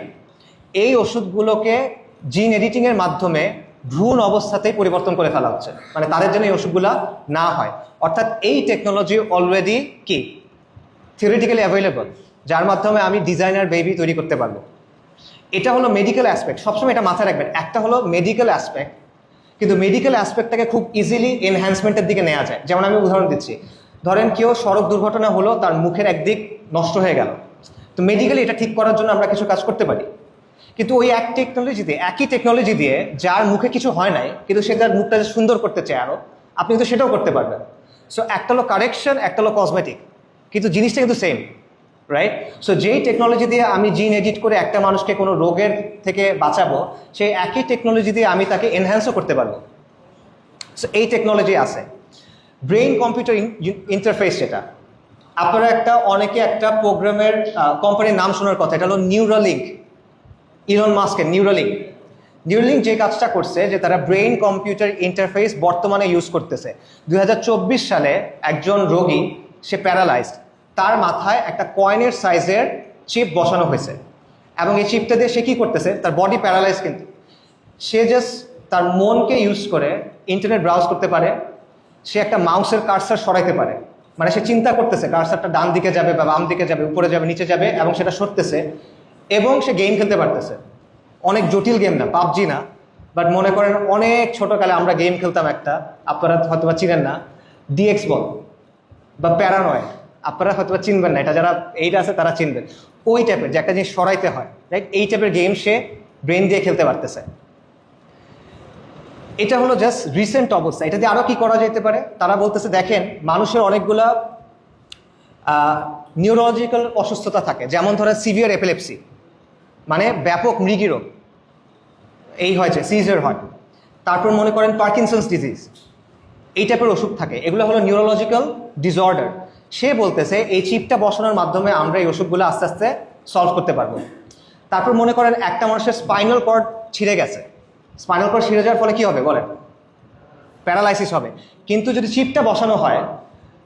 এই ওষুধগুলোকে জিন এডিটিংয়ের মাধ্যমে ভ্রূণ অবস্থাতেই পরিবর্তন করে ফেলা হচ্ছে, মানে তাদের জন্য এই ওষুধগুলো না হয়। অর্থাৎ এই টেকনোলজি অলরেডি কি থিওরিটিক্যালি অ্যাভেলেবল, যার মাধ্যমে আমি ডিজাইনার বেবি তৈরি করতে পারবো। এটা হলো মেডিকেল অ্যাসপেক্ট, সবসময় এটা মাথায় রাখবেন। একটা হলো মেডিকেল অ্যাসপেক্ট, কিন্তু মেডিকেল অ্যাসপেক্টটাকে খুব ইজিলি এনহ্যান্সমেন্টের দিকে নেওয়া যায়। যেমন আমি উদাহরণ দিচ্ছি, ধরেন কেউ সড়ক দুর্ঘটনা হলো, তার মুখের একদিক নষ্ট হয়ে গেল, তো মেডিকেলি এটা ঠিক করার জন্য আমরা কিছু কাজ করতে পারি। কিন্তু ওই একই টেকনোলজি দিয়ে যার মুখে কিছু হয় নাই, কিন্তু সে তার মুখটা যে সুন্দর করতে চায় আরও, আপনি কিন্তু সেটাও করতে পারবেন। সো একটা হলো কারেকশন, একটা হলো কসমেটিক, কিন্তু জিনিসটা কিন্তু সেম, রাইট? সো যেই টেকনোলজি দিয়ে আমি জিন এডিট করে একটা মানুষকে কোনো রোগের থেকে বাঁচাবো, সেই একই টেকনোলজি দিয়ে আমি তাকে এনহ্যান্সও করতে পারবো। সো এই টেকনোলজি আছে। ব্রেইন কম্পিউটার ইন্টারফেস, যেটা আপনারা অনেকে একটা প্রোগ্রামের কোম্পানির নাম শোনার কথা, এটা হলো নিউরালিঙ্ক, ইলন মাস্কের নিউরালিঙ্ক। নিউরালিঙ্ক যে কাজটা করছে, যে তারা ব্রেইন কম্পিউটার ইন্টারফেস বর্তমানে ইউজ করতেছে। 2024 সালে একজন রোগী, সে প্যারালাইজড, তার মাথায় একটা কয়েনের সাইজের চিপ বসানো হয়েছে এবং এই চিপটা দিয়ে সে কী করতেছে, তার বডি প্যারালাইজ, কিন্তু সে জাস্ট তার মনকে ইউজ করে ইন্টারনেট ব্রাউজ করতে পারে, সে একটা মাউসের কার্সার সরাইতে পারে, মানে সে চিন্তা করতেছে কার্সারটা ডান দিকে যাবে বা বাম দিকে যাবে, উপরে যাবে নিচে যাবে, এবং সেটা সরতেছে, এবং সে গেম খেলতে পারতেছে। অনেক জটিল গেম না, পাবজি না, বাট মনে করেন অনেক ছোটকালে আমরা গেম খেলতাম একটা, আপনারা হয়তো বা চিনেন না, ডিএক্স বল বা প্যারানয়, আপনারা হয়তো বা চিনবেন না, এটা যারা এইটা আছে তারা চিনবেন। ওই টাইপের যে একটা জিনিস সরাইতে হয়, রাইট, এই টাইপের গেম সে ব্রেন দিয়ে খেলতে পারতেছে। এটা হলো জাস্ট রিসেন্ট অবস্থা। এটা দিয়ে আরও কি করা যেতে পারে, তারা বলতেছে দেখেন মানুষের অনেকগুলা নিউরোলজিক্যাল অসুস্থতা থাকে, যেমন ধরেন সিভিয়ার এপিলেপসি, মানে ব্যাপক মৃগী রোগ, এই হয়েছে সিজার হয়। তারপর মনে করেন পার্কিনসন্স ডিজিজ, এই টাইপের ওষুধ থাকে, এগুলো হলো নিউরোলজিক্যাল ডিসঅর্ডার। সে বলতেছে এই চিপটা বসানোর মাধ্যমে আমরা এই ওষুধগুলো আস্তে আস্তে সলভ করতে পারবো। তারপর মনে করেন একটা মানুষের স্পাইনাল কর্ড ছিঁড়ে গেছে, স্পাইনাল কর্ড ছিঁড়ে যাওয়ার ফলে কী হবে বলেন, প্যারালাইসিস হবে। কিন্তু যদি চিপটা বসানো হয়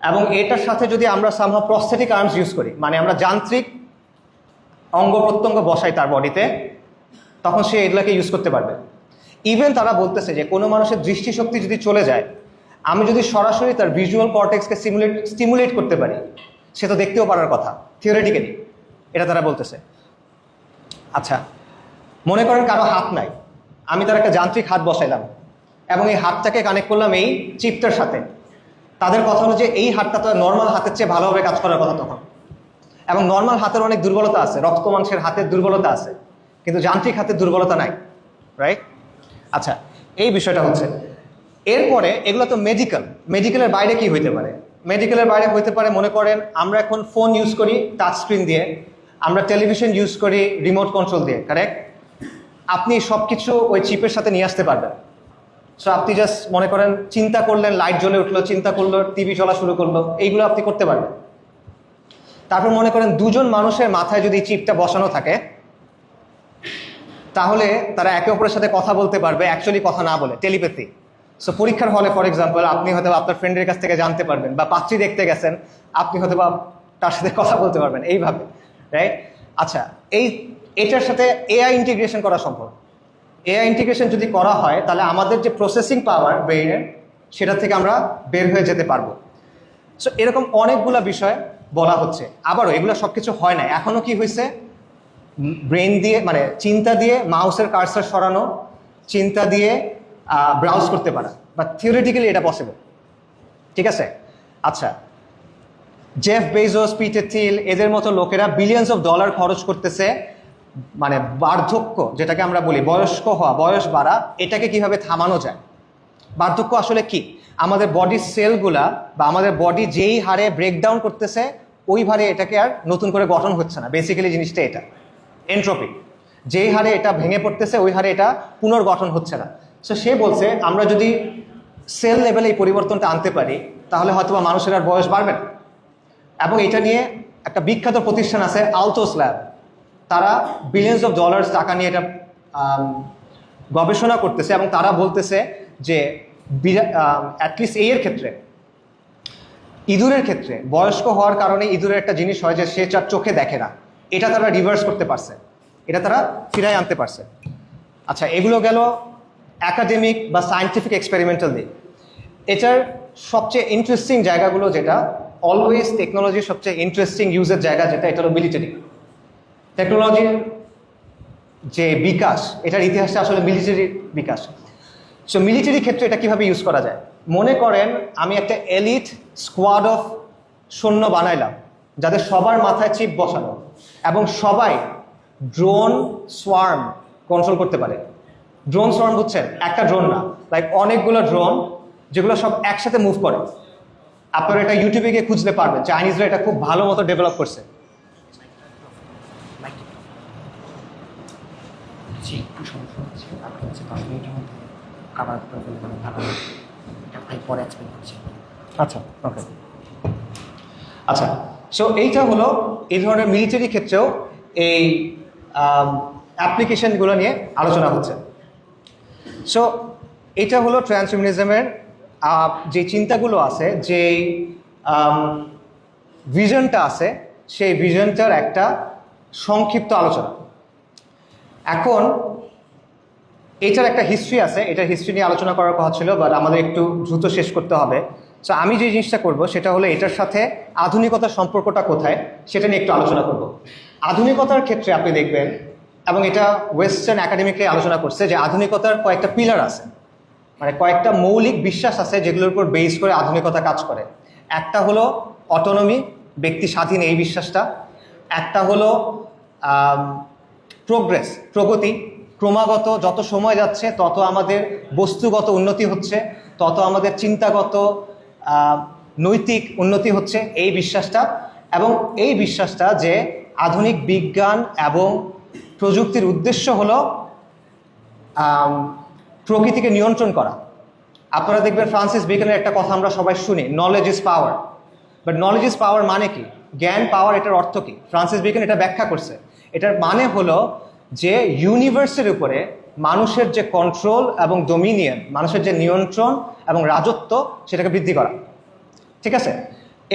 এবং এটার সাথে যদি আমরা সামহাও প্রস্থেটিক আর্মস ইউজ করি, মানে আমরা যান্ত্রিক অঙ্গ প্রত্যঙ্গ বসাই তার বডিতে, তখন সে এগুলোকে ইউজ করতে পারবে। ইভেন তারা বলতেছে যে কোনো মানুষের দৃষ্টিশক্তি যদি চলে যায়, আমি যদি সরাসরি তার ভিজুয়াল কর্টেক্সকে স্টিমুলেট করতে পারি, সে তো দেখতেও পারার কথা থিওরিটিক্যালি, এটা তারা বলতেছে। আচ্ছা, মনে করেন কারো হাত নাই, আমি তার একটা যান্ত্রিক হাত বসাইলাম এবং এই হাতটাকে কানেক্ট করলাম এই চিপটার সাথে। তাদের কথা হলো যে এই হাতটা তো নর্মাল হাতের চেয়ে ভালোভাবে কাজ করার কথা তখন, এবং নর্মাল হাতের অনেক দুর্বলতা আছে, রক্ত মাংসের হাতের দুর্বলতা আছে, কিন্তু যান্ত্রিক হাতের দুর্বলতা নাই, রাইট? আচ্ছা, এই বিষয়টা হচ্ছে। এরপরে এগুলো তো মেডিকেলের বাইরে কি হইতে পারে? মেডিকেলের বাইরে হইতে পারে মনে করেন আমরা এখন ফোন ইউজ করি টাচ স্ক্রিন দিয়ে, আমরা টেলিভিশন ইউজ করি রিমোট কন্ট্রোল দিয়ে, কারেক্ট? আপনি সব কিছু ওই চিপের সাথে নিয়ে আসতে পারবেন। সো আপনি জাস্ট মনে করেন চিন্তা করলেন, লাইট জ্বলে উঠলো, চিন্তা করলো, টিভি চলা শুরু করলো, এইগুলো আপনি করতে পারবেন। তারপর মনে করেন দুজন মানুষের মাথায় যদি চিপটা বসানো থাকে, তাহলে তারা একে অপরের সাথে কথা বলতে পারবে, অ্যাকচুয়ালি কথা না বলে, টেলিপ্যাথি। সো পরীক্ষার হলে ফর এক্সাম্পল আপনি হয়তো আপনার ফ্রেন্ডের কাছ থেকে জানতে পারবেন, বা পাত্রী দেখতে গেছেন, আপনি হয়তো বা তার সাথে কথা বলতে পারবেন এইভাবে, রাইট? আচ্ছা, এটার সাথে এআই ইন্টিগ্রেশন করা সম্ভব। এআই ইন্টিগ্রেশন যদি করা হয় তাহলে আমাদের যে প্রসেসিং পাওয়ার ব্রেইনের, সেটা থেকে আমরা বের হয়ে যেতে পারবো। সো এরকম অনেকগুলো বিষয় বলা হচ্ছে। আবারও এগুলো সব কিছু হয় না, এখনও কি হয়েছে, ব্রেন দিয়ে মানে চিন্তা দিয়ে মাউসের কার্সার সরানো, চিন্তা দিয়ে ব্রাউজ করতে পারা, বা থিওরিটিক্যালি এটা পসিবল, ঠিক আছে? আচ্ছা, জেফ বেজোস, পিটার থিল, এদের মতো লোকেরা বিলিয়নস অফ ডলার খরচ করতেছে মানে বার্ধক্য, যেটাকে আমরা বলি বয়স্ক হওয়া, বয়স বাড়া, এটাকে কিভাবে থামানো যায়। বার্ধক্য আসলে কি? আমাদের বডির সেলগুলা বা আমাদের বডি যেই হারে ব্রেকডাউন করতেছে, ওই হারে এটাকে আর নতুন করে গঠন হচ্ছে না। বেসিক্যালি জিনিসটা এটা এন্ট্রপি, যেই হারে এটা ভেঙে পড়তেছে ওই হারে এটা পুনর্গঠন হচ্ছে না। সো সে বলছে আমরা যদি সেল লেভেলে এই পরিবর্তনটা আনতে পারি, তাহলে হয়তো বা মানুষের আর বয়স বাড়বে না। এবং এটা নিয়ে একটা বিখ্যাত প্রতিষ্ঠান আছে আলতোস ল্যাব, তারা বিলিয়নস অফ ডলার্স টাকা নিয়ে এটা গবেষণা করতেছে, এবং তারা বলতেছে যে অ্যাটলিস্ট এর ক্ষেত্রে, ইঁদুরের ক্ষেত্রে বয়স্ক হওয়ার কারণে ইঁদুরের একটা জিনিস হয় যে সে তার চোখে দেখে না, এটা তারা রিভার্স করতে পারছে, এটা তারা ফিরায় আনতে পারছে। আচ্ছা, এগুলো গেল অ্যাকাডেমিক বা সায়েন্টিফিক এক্সপেরিমেন্টাল দিক। এটার সবচেয়ে ইন্টারেস্টিং জায়গাগুলো, যেটা অলওয়েজ টেকনোলজির সবচেয়ে ইন্টারেস্টিং ইউজের জায়গা, যেটা এটা হলো মিলিটারি। টেকনোলজির যে বিকাশ, এটার ইতিহাসটা আসলে মিলিটারির বিকাশ। সো মিলিটারি ক্ষেত্রে এটা কীভাবে ইউজ করা যায়? মনে করেন আমি একটা এলিট স্কোয়াড অফ সৈন্য বানাইলাম, যাদের সবার মাথায় চিপ বসানো, এবং সবাই ড্রোন সোয়ার্ম কন্ট্রোল করতে পারে। ড্রোন সোয়ার্ম বুঝছেন? একটা ড্রোন না, লাইক অনেকগুলো ড্রোন যেগুলো সব একসাথে মুভ করে। আপনারা এটা ইউটিউবে গিয়ে খুঁজতে পারবেন, চাইনিজরা এটা খুব ভালো মতো ডেভেলপ করছে। আচ্ছা, ওকে। আচ্ছা, সো এইটা হলো এই ধরনের মিলিটারি ক্ষেত্রেও এই অ্যাপ্লিকেশনগুলো নিয়ে আলোচনা হচ্ছে। সো এটা হলো ট্রান্সহিউম্যানিজমের যে চিন্তাগুলো আছে, যে ভিশনটা আছে, সেই ভিশনটার একটা সংক্ষিপ্ত আলোচনা। এখন এটার একটা হিস্ট্রি আছে, এটার হিস্ট্রি নিয়ে আলোচনা করার কথা ছিল, বাট আমাদের একটু দ্রুত শেষ করতে হবে। সো আমি যে জিনিসটা করব সেটা হলো এটার সাথে আধুনিকতার সম্পর্কটা কোথায় সেটা নিয়ে একটু আলোচনা করব। আধুনিকতার ক্ষেত্রে আপনি দেখবেন, এবং এটা ওয়েস্টার্ন একাডেমিকে আলোচনা করছে, যে আধুনিকতার কয়েকটা পিলার আছে, মানে কয়েকটা মৌলিক বিশ্বাস আছে যেগুলোর উপর বেস করে আধুনিকতা কাজ করে। একটা হলো অটোনমি, ব্যক্তি স্বাধীন, এই বিশ্বাসটা। একটা হলো প্রোগ্রেস, প্রগতি, ক্রমাগত যত সময় যাচ্ছে তত আমাদের বস্তুগত উন্নতি হচ্ছে, তত আমাদের চিন্তাগত নৈতিক উন্নতি হচ্ছে, এই বিশ্বাসটা। এবং এই বিশ্বাসটা যে আধুনিক বিজ্ঞান এবং প্রযুক্তির উদ্দেশ্য হলো প্রকৃতিকে নিয়ন্ত্রণ করা। আপনারা দেখবেন ফ্রান্সিস বেকনের একটা কথা আমরা সবাই শুনি, knowledge is power. But knowledge is power মানে কি? জ্ঞান পাওয়ার, এটার অর্থ কি? ফ্রান্সিস বেকন এটা ব্যাখ্যা করছে। এটার মানে হলো যে ইউনিভার্সের উপরে মানুষের যে কন্ট্রোল এবং ডোমিনিয়ন, মানুষের যে নিয়ন্ত্রণ এবং রাজত্ব, সেটাকে বৃদ্ধি করা। ঠিক আছে?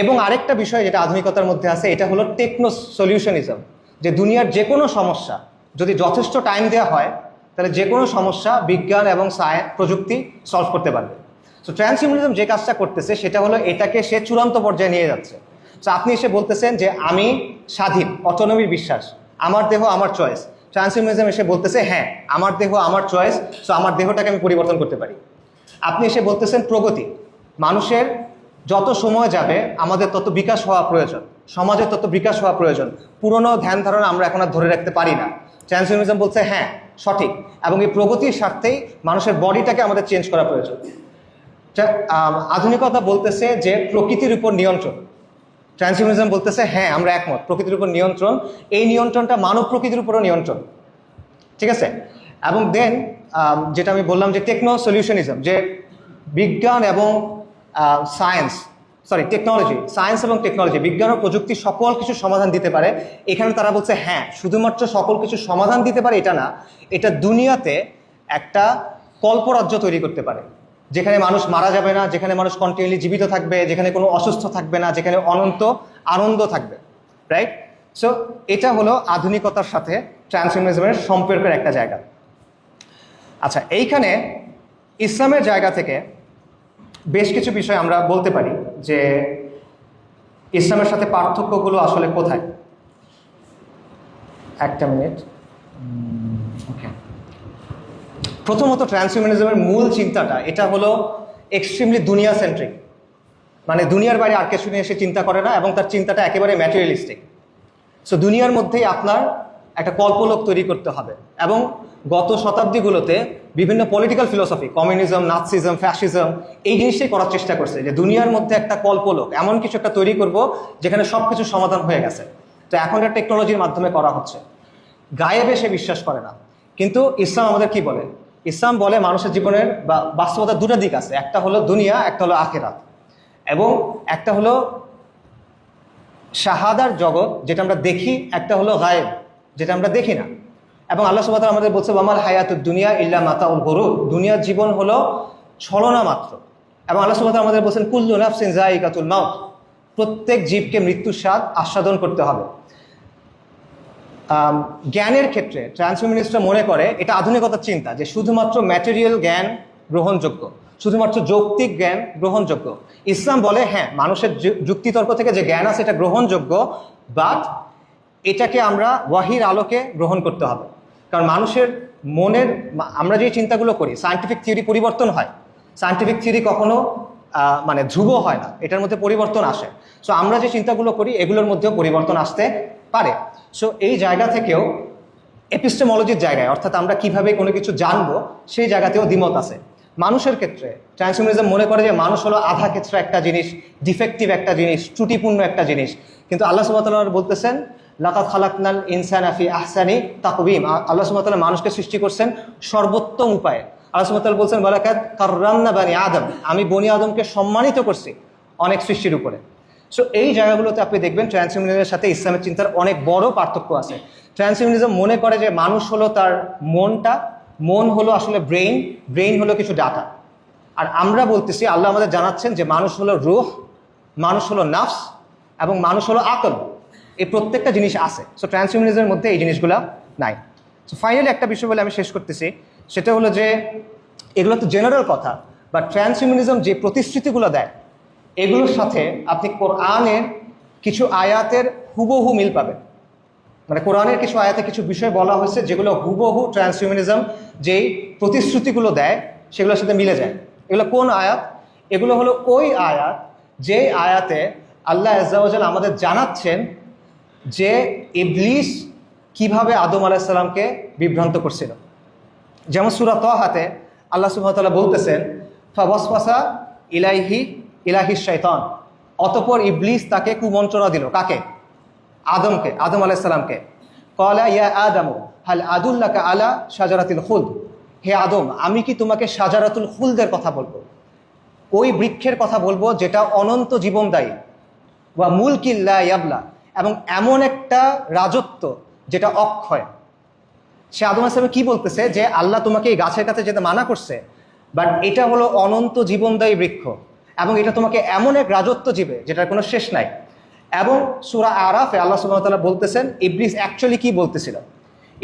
এবং আরেকটা বিষয় যেটা আধুনিকতার মধ্যে আছে, এটা হলো টেকনো সলিউশনিজম, যে দুনিয়ার যে কোনো সমস্যা যদি যথেষ্ট টাইম দেওয়া হয় তাহলে যে কোনো সমস্যা বিজ্ঞান এবং প্রযুক্তি সলভ করতে পারবে। সো ট্রান্সহিউম্যানিজম যে কাজটা করতেছে সেটা হলো এটাকে সে চূড়ান্ত পর্যায়ে নিয়ে যাচ্ছে। সো আপনি এসে বলতেছেন যে আমি স্বাধীন, অটোনমির বিশ্বাস, আমার দেহ আমার চয়েস। ট্রান্সহিউম্যানিজম এসে বলতেছে হ্যাঁ, আমার দেহ আমার চয়েস, সো আমার দেহটাকে আমি পরিবর্তন করতে পারি। আপনি এসে বলতেছেন প্রগতি, মানুষের যত সময় যাবে আমাদের তত বিকাশ হওয়া প্রয়োজন, সমাজের তত বিকাশ হওয়া প্রয়োজন, পুরনো ধ্যান ধারণা আমরা এখন আর ধরে রাখতে পারি না। ট্রান্সহিউম্যানিজম বলছে হ্যাঁ সঠিক, এবং এই প্রগতির স্বার্থেই মানুষের বডিটাকে আমাদের চেঞ্জ করা প্রয়োজন। আধুনিকতা বলতেছে যে প্রকৃতির উপর নিয়ন্ত্রণ। ট্রান্সহিউম্যানিজম বলতেছে হ্যাঁ আমরা একমত, প্রকৃতির উপর নিয়ন্ত্রণ, এই নিয়ন্ত্রণটা মানব প্রকৃতির উপরও নিয়ন্ত্রণ। ঠিক আছে? এবং দেন যেটা আমি বললাম যে টেকনো সলিউশনিজম, যে বিজ্ঞান এবং টেকনোলজি, সায়েন্স এবং টেকনোলজি, বিজ্ঞান ও প্রযুক্তি সকল কিছু সমাধান দিতে পারে। এখানে তারা বলছে হ্যাঁ, শুধুমাত্র সকল কিছু সমাধান দিতে পারে এটা না, এটা দুনিয়াতে একটা কল্পরাজ্য তৈরি করতে পারে, যেখানে মানুষ মারা যাবে না, যেখানে মানুষ কন্টিনিউলি জীবিত থাকবে, যেখানে কোনো অসুস্থ থাকবে না, যেখানে অনন্ত আনন্দ থাকবে। রাইট? সো এটা হলো আধুনিকতার সাথে ট্রান্সহিউম্যানিজমের সম্পর্কের একটা জায়গা। আচ্ছা, এইখানে ইসলামের জায়গা থেকে বেশ কিছু বিষয় আমরা বলতে পারি যে ইসলামের সাথে পার্থক্যগুলো আসলে কোথায়। একটা মিনিট। ওকে, প্রথমত ট্রান্সহিউম্যানিজমের মূল চিন্তাটা এটা হলো এক্সট্রিমলি দুনিয়া সেন্ট্রিক, মানে দুনিয়ার বাইরে আর কিছু নিয়ে সে চিন্তা করে না, এবং তার চিন্তাটা একেবারে ম্যাটেরিয়ালিস্টিক। সো দুনিয়ার মধ্যেই আপনার একটা কল্পলোক তৈরি করতে হবে। এবং গত শতাব্দীগুলোতে বিভিন্ন পলিটিক্যাল ফিলোসফি, কমিউনিজম, নাৎসিজম, ফ্যাসিজম, এই জিনিসটাই করার চেষ্টা করছে যে দুনিয়ার মধ্যে একটা কল্পলোক, এমন কিছু একটা তৈরি করব যেখানে সব কিছু সমাধান হয়ে গেছে। তো এখন এটা টেকনোলজির মাধ্যমে করা হচ্ছে। গায়েবে সে বিশ্বাস করে না। কিন্তু ইসলাম আমাদের কি বলে? ইসলাম বলে মানুষের জীবনের বা বাস্তবতার দুটো দিক আছে, একটা হলো দুনিয়া, একটা হলো আখিরাত। এবং একটা হলো শাহাদার জগৎ, যেটা আমরা দেখি, একটা হলো গায়েব, যেটা আমরা দেখি না। এবং আল্লাহ সুবহানাহু ওয়া তাআলা আমাদের বলছে ওয়ামাল হায়াতুদ দুনিয়া ইল্লা মাতাউল গুরুর, দুনিয়ার জীবন হলো ছলনা মাত্র। এবং আল্লাহ সুবহানাহু ওয়া তাআলা আমাদের বলছেন কুল্লু নাফসিন যায়িকাতুল মাউত, প্রত্যেক জীবকে মৃত্যুর স্বাদ আস্বাদন করতে হবে। জ্ঞানের ক্ষেত্রে ট্রান্সহিউম্যানিস্টরা মনে করে এটা আধুনিকতার চিন্তা, যে শুধুমাত্র ম্যাটেরিয়াল জ্ঞান গ্রহণযোগ্য, শুধুমাত্র যৌক্তিক জ্ঞান গ্রহণযোগ্য। ইসলাম বলে হ্যাঁ, মানুষের যুক্তিতর্ক থেকে যে জ্ঞান আছে এটা গ্রহণযোগ্য, বাট এটাকে আমরা ওয়াহির আলোকে গ্রহণ করতে হবে। কারণ মানুষের মনের, আমরা যে চিন্তাগুলো করি, সায়েন্টিফিক থিওরি পরিবর্তন হয়, সায়েন্টিফিক থিওরি কখনো মানে ধ্রুব হয় না, এটার মধ্যে পরিবর্তন আসে। সো আমরা যে চিন্তাগুলো করি এগুলোর মধ্যেও পরিবর্তন আসতে পারে। সো এই জায়গা থেকেও এপিস্টেমোলজির জায়গায়, অর্থাৎ আমরা কিভাবে কোনো কিছু জানবো, সেই জায়গাতেও দ্বিমত আছে। মানুষের ক্ষেত্রে ট্রান্সহিউম্যানিজম মনে করে যে মানুষ হলো আধা ক্ষেত্রে একটা জিনিস, ডিফেক্টিভ একটা জিনিস, ত্রুটিপূর্ণ একটা জিনিস। কিন্তু আল্লাহ সুবহানাহু ওয়া তাআলা বলতেছেন লাকাদ খালাকনাল ইনসানা ফি আহসানি তাকওয়িম, আল্লাহ সুবহানাহু ওয়া তাআলা মানুষকে সৃষ্টি করছেন সর্বোত্তম উপায়ে। আল্লাহ সুবহানাহু ওয়া তাআলা বলছেন ওয়ালাকাদ কাররামনা বানি আদম, আমি বনি আদমকে সম্মানিত করছি অনেক সৃষ্টির উপরে। সো এই জায়গাগুলোতে আপনি দেখবেন ট্রান্সহিউম্যানিজমের সাথে ইসলামের চিন্তার অনেক বড় পার্থক্য আছে। ট্রান্সহিউম্যানিজম মনে করে যে মানুষ হলো তার মনটা, মন হলো আসলে ব্রেইন, ব্রেইন হলো কিছু ডাটা। আর আমরা বলতেছি, আল্লাহ আমাদের জানাচ্ছেন যে মানুষ হলো রূহ, মানুষ হলো নাফস, এবং মানুষ হলো আকল। এই প্রত্যেকটা জিনিস আছে। সো ট্রান্সহিউম্যানিজমের মধ্যে এই জিনিসগুলো নাই। সো ফাইনালি একটা বিষয় বলে আমি শেষ করতেছি, সেটা হলো যে এগুলো তো জেনারেল কথা, বাট ট্রান্সহিউম্যানিজম যে প্রতিশ্রুতিগুলো দেয় এগুলোর সাথে আপনি কোরআনের কিছু আয়াতের হুবহু মিল পাবেন। মানে কোরআনের কিছু আয়াতে কিছু বিষয় বলা হয়েছে যেগুলো হুবহু ট্রান্সহিউম্যানিজম যেই প্রতিশ্রুতিগুলো দেয় সেগুলোর সাথে মিলে যায়। এগুলো কোন আয়াত? এগুলো হলো ওই আয়াত যেই আয়াতে আল্লাহ আজ্জা ওয়া জাল আমাদের জানাচ্ছেন যে ইবলিস কিভাবে আদম আলাইহিস সালামকে বিভ্রান্ত করছিল। যেমন সূরা তাহাতে আল্লাহ সুবহানাহু ওয়া তাআলা বলতেছেন, ফাওয়াসওয়াসা ইলাহি শাইতান, অতঃপর ইবলিস তাকে কুমন্ত্রণা দিল। কাকে? আদমকে, আদম আলাইহিস সালামকে। ক্বালা ইয়া আদামু হাল আদুল্লাকা আলা শাজারাতিল খুলদ, হে আদম আমি কি তোমাকে শাজারাতুল খুলদের কথা বলবো, ওই বৃক্ষের কথা বলবো যেটা অনন্ত জীবনদায়ী, ওয়া মুলকিন লা ইয়াবলা, এবং এমন একটা রাজত্ব যেটা অক্ষয়। সে আদম আলাইহিস সালাম কি বলতেছে যে আল্লাহ তোমাকে এই গাছের কাছে যেতে মানা করছে, বাট এটা হলো অনন্ত জীবনদায়ী বৃক্ষ এবং এটা তোমাকে এমন এক রাজত্ব দিবে যেটার কোনো শেষ নাই। এবং সূরা আরাফে আল্লাহ সুবহানাহু ওয়া তাআলা বলতেছেন ইবলিস অ্যাকচুয়ালি কি বলতেছিল।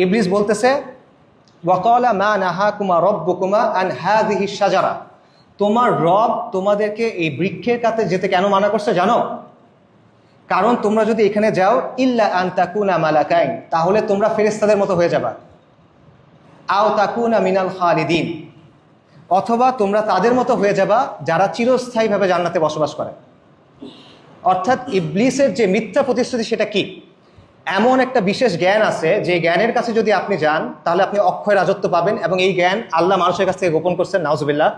ইবলিস বলতেছে, ওয়াকালা মা নাহাকুমা রব্বুকুমা আন হাযিহি শাজারা, তোমার রব তোমাদেরকে এই বৃক্ষের কাছে যেতে কেন মানা করছে জানো? কারণ তোমরা যদি এখানে যাও ইল্লা আন তাকুনা মালাকাইন, তাহলে তোমরা ফেরেশতাদের মতো হয়ে যাবা, আও তাকুনা মিনাল খালিদিন, অথবা তোমরা তাদের মতো হয়ে যাবা যারা চিরস্থায়ীভাবে জান্নাতে বসবাস করে। অর্থাৎ ইবলিসের যে মিথ্যা প্রতিশ্রুতি সেটা কি? এমন একটা বিশেষ জ্ঞান আছে যে জ্ঞানের কাছে যদি আপনি যান তাহলে আপনি অক্ষয় রাজত্ব পাবেন, এবং এই জ্ঞান আল্লাহ মানুষের কাছ থেকে গোপন করছেন, নাউজুবিল্লাহ।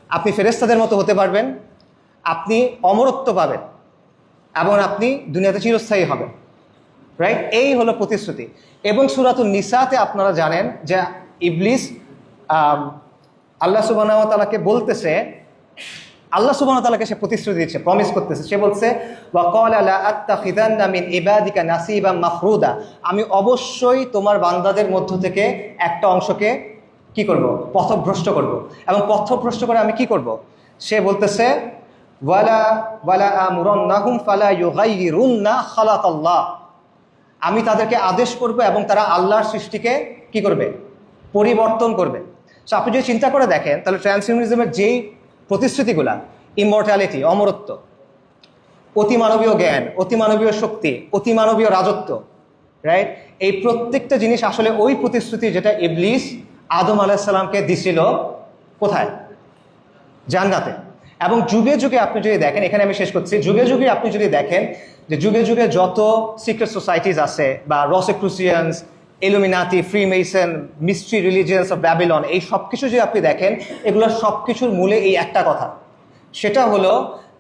আপনি ফেরেশতাদের মতো হতে পারবেন, আপনি অমরত্ব পাবেন, এবং আপনি দুনিয়াতে চিরস্থায়ী হবেন। রাইট? এই হলো প্রতিশ্রুতি। এবং সূরাতুন নিসাতে আপনারা জানেন যে ইবলিস আল্লাহ সুবহানাহু ওয়া তাআলাকে বলতেছে, আল্লাহ সুবহানাহু ওয়া তাআলাকে সে প্রতিশ্রুতি দিচ্ছে, প্রমিস করতেছে। সে বলছে, ওয়া ক্বালা লা আত্তাখিযান্না মিন ইবাদিকা নাসিবাম মাফরুদা, আমি অবশ্যই তোমার বান্দাদের মধ্য থেকে একটা অংশকে কি করব? পথভ্রষ্ট করব। এবং পথভ্রষ্ট করে আমি কি করব? সে বলতেছে, ওয়ালা আমুরান্নাহুম ফালা ইউগাইয়িরুন্না খালাকাল্লাহ, আমি তাদেরকে আদেশ করব এবং তারা আল্লাহর সৃষ্টিকে কি করবে? পরিবর্তন করবে। সো আপনি যদি চিন্তা করে দেখেন তাহলে ট্রান্সহিউম্যানিজমের যেই প্রতিশ্রুতিগুলা, ইমর্টালিটি, অমরত্ব, অতিমানবীয় জ্ঞান, অতিমানবীয় শক্তি, অতিমানবীয় রাজত্ব, রাইট, এই প্রত্যেকটা জিনিস আসলে ওই প্রতিশ্রুতি যেটা ইবলিস আদম আলাইহিস সালামকে দিছিল কোথায়? জান্নাতে। এবং যুগে যুগে আপনি যদি দেখেন, এখানে আমি শেষ করছি, যুগে যুগে আপনি যদি দেখেন যে যুগে যুগে যত সিক্রেট সোসাইটিস আছে বা Rosicrucians, Illuminati, Freemason, mystery religions of Babylon, এই সব কিছু যদি আপনি দেখেন এগুলোর সব কিছুর মূলে এই একটা কথা, সেটা হলো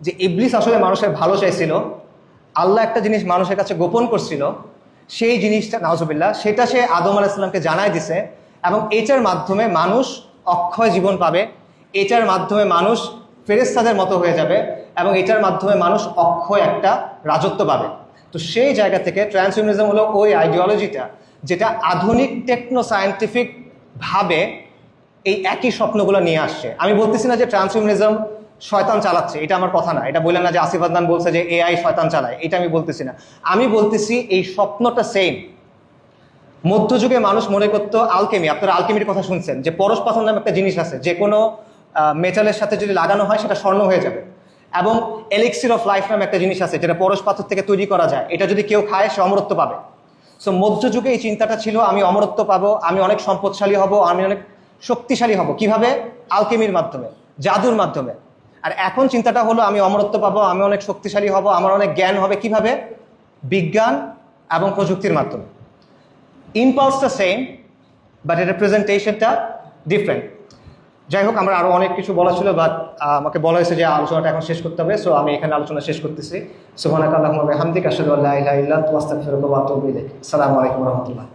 যে ইবলিস আসলে মানুষের ভালো চাইছিল, আল্লাহ একটা জিনিস মানুষের কাছে গোপন করছিল, সেই জিনিসটা নাউজুবিল্লাহ সেটা সে আদম আলাইহিস সালামকে জানায় দিছে, এবং এটার মাধ্যমে মানুষ অক্ষয় জীবন পাবে, এটার মাধ্যমে মানুষ ফেরেশতাদের মতো হয়ে যাবে, এবং এটার মাধ্যমে মানুষ অক্ষয় একটা রাজত্ব পাবে। তো সেই জায়গা থেকে ট্রান্সহিউম্যানিজম হলো ওই আইডিওলজিটা যেটা আধুনিক টেকনো সায়েন্টিফিক ভাবে এই একই স্বপ্নগুলো নিয়ে আসছে। আমি বলতেছি না যে ট্রান্সহিউম্যানিজম শয়তান চালাচ্ছে, এটা আমার কথা না। এটা বললেন না যে আসিফ আদনান বলছে যে এআই শয়তান চালায়, এটা আমি বলতেছি না। আমি বলতেছি এই স্বপ্নটা সেম। মধ্যযুগে মানুষ মনে করতো আলকেমি, আপনারা আলকেমির কথা শুনছেন, যে পরশ পাথর নামে একটা জিনিস আছে, যে কোনো মেটালের সাথে যদি লাগানো হয় সেটা স্বর্ণ হয়ে যাবে। এবং এলিক্সির অফ লাইফ নামে একটা জিনিস আছে যেটা পরশ পাথর থেকে তৈরি করা যায়, এটা যদি কেউ খায় সে অমরত্ব পাবে। সো মধ্যযুগে এই চিন্তাটা ছিল আমি অমরত্ব পাবো, আমি অনেক সম্পদশালী হব, আমি অনেক শক্তিশালী হব। কিভাবে? আলকেমির মাধ্যমে, জাদুর মাধ্যমে। আর এখন চিন্তাটা হলো আমি অমরত্ব পাবো, আমি অনেক শক্তিশালী হব, আমার অনেক জ্ঞান হবে। কিভাবে? বিজ্ঞান এবং প্রযুক্তির মাধ্যমে। ইম্পালসটা সেম, বাট এর প্রেজেন্টেশনটা ডিফারেন্ট। যাই হোক, আমার আরও অনেক কিছু বলা ছিল, বাট আমাকে বলা হয়েছে যে আলোচনাটা এখন শেষ করতে হবে। সো আমি এখানে আলোচনা শেষ করতেছি। সুবহানাকা আল্লাহুম্মা ওয়া বিহামদিকা আশহাদু আল্লা ইলাহা ইল্লা আনতা আস্তাগফিরুকা ওয়া আতুবু ইলাইক। আসসালামু আলাইকুম ওয়া রাহমাতুল্লাহ।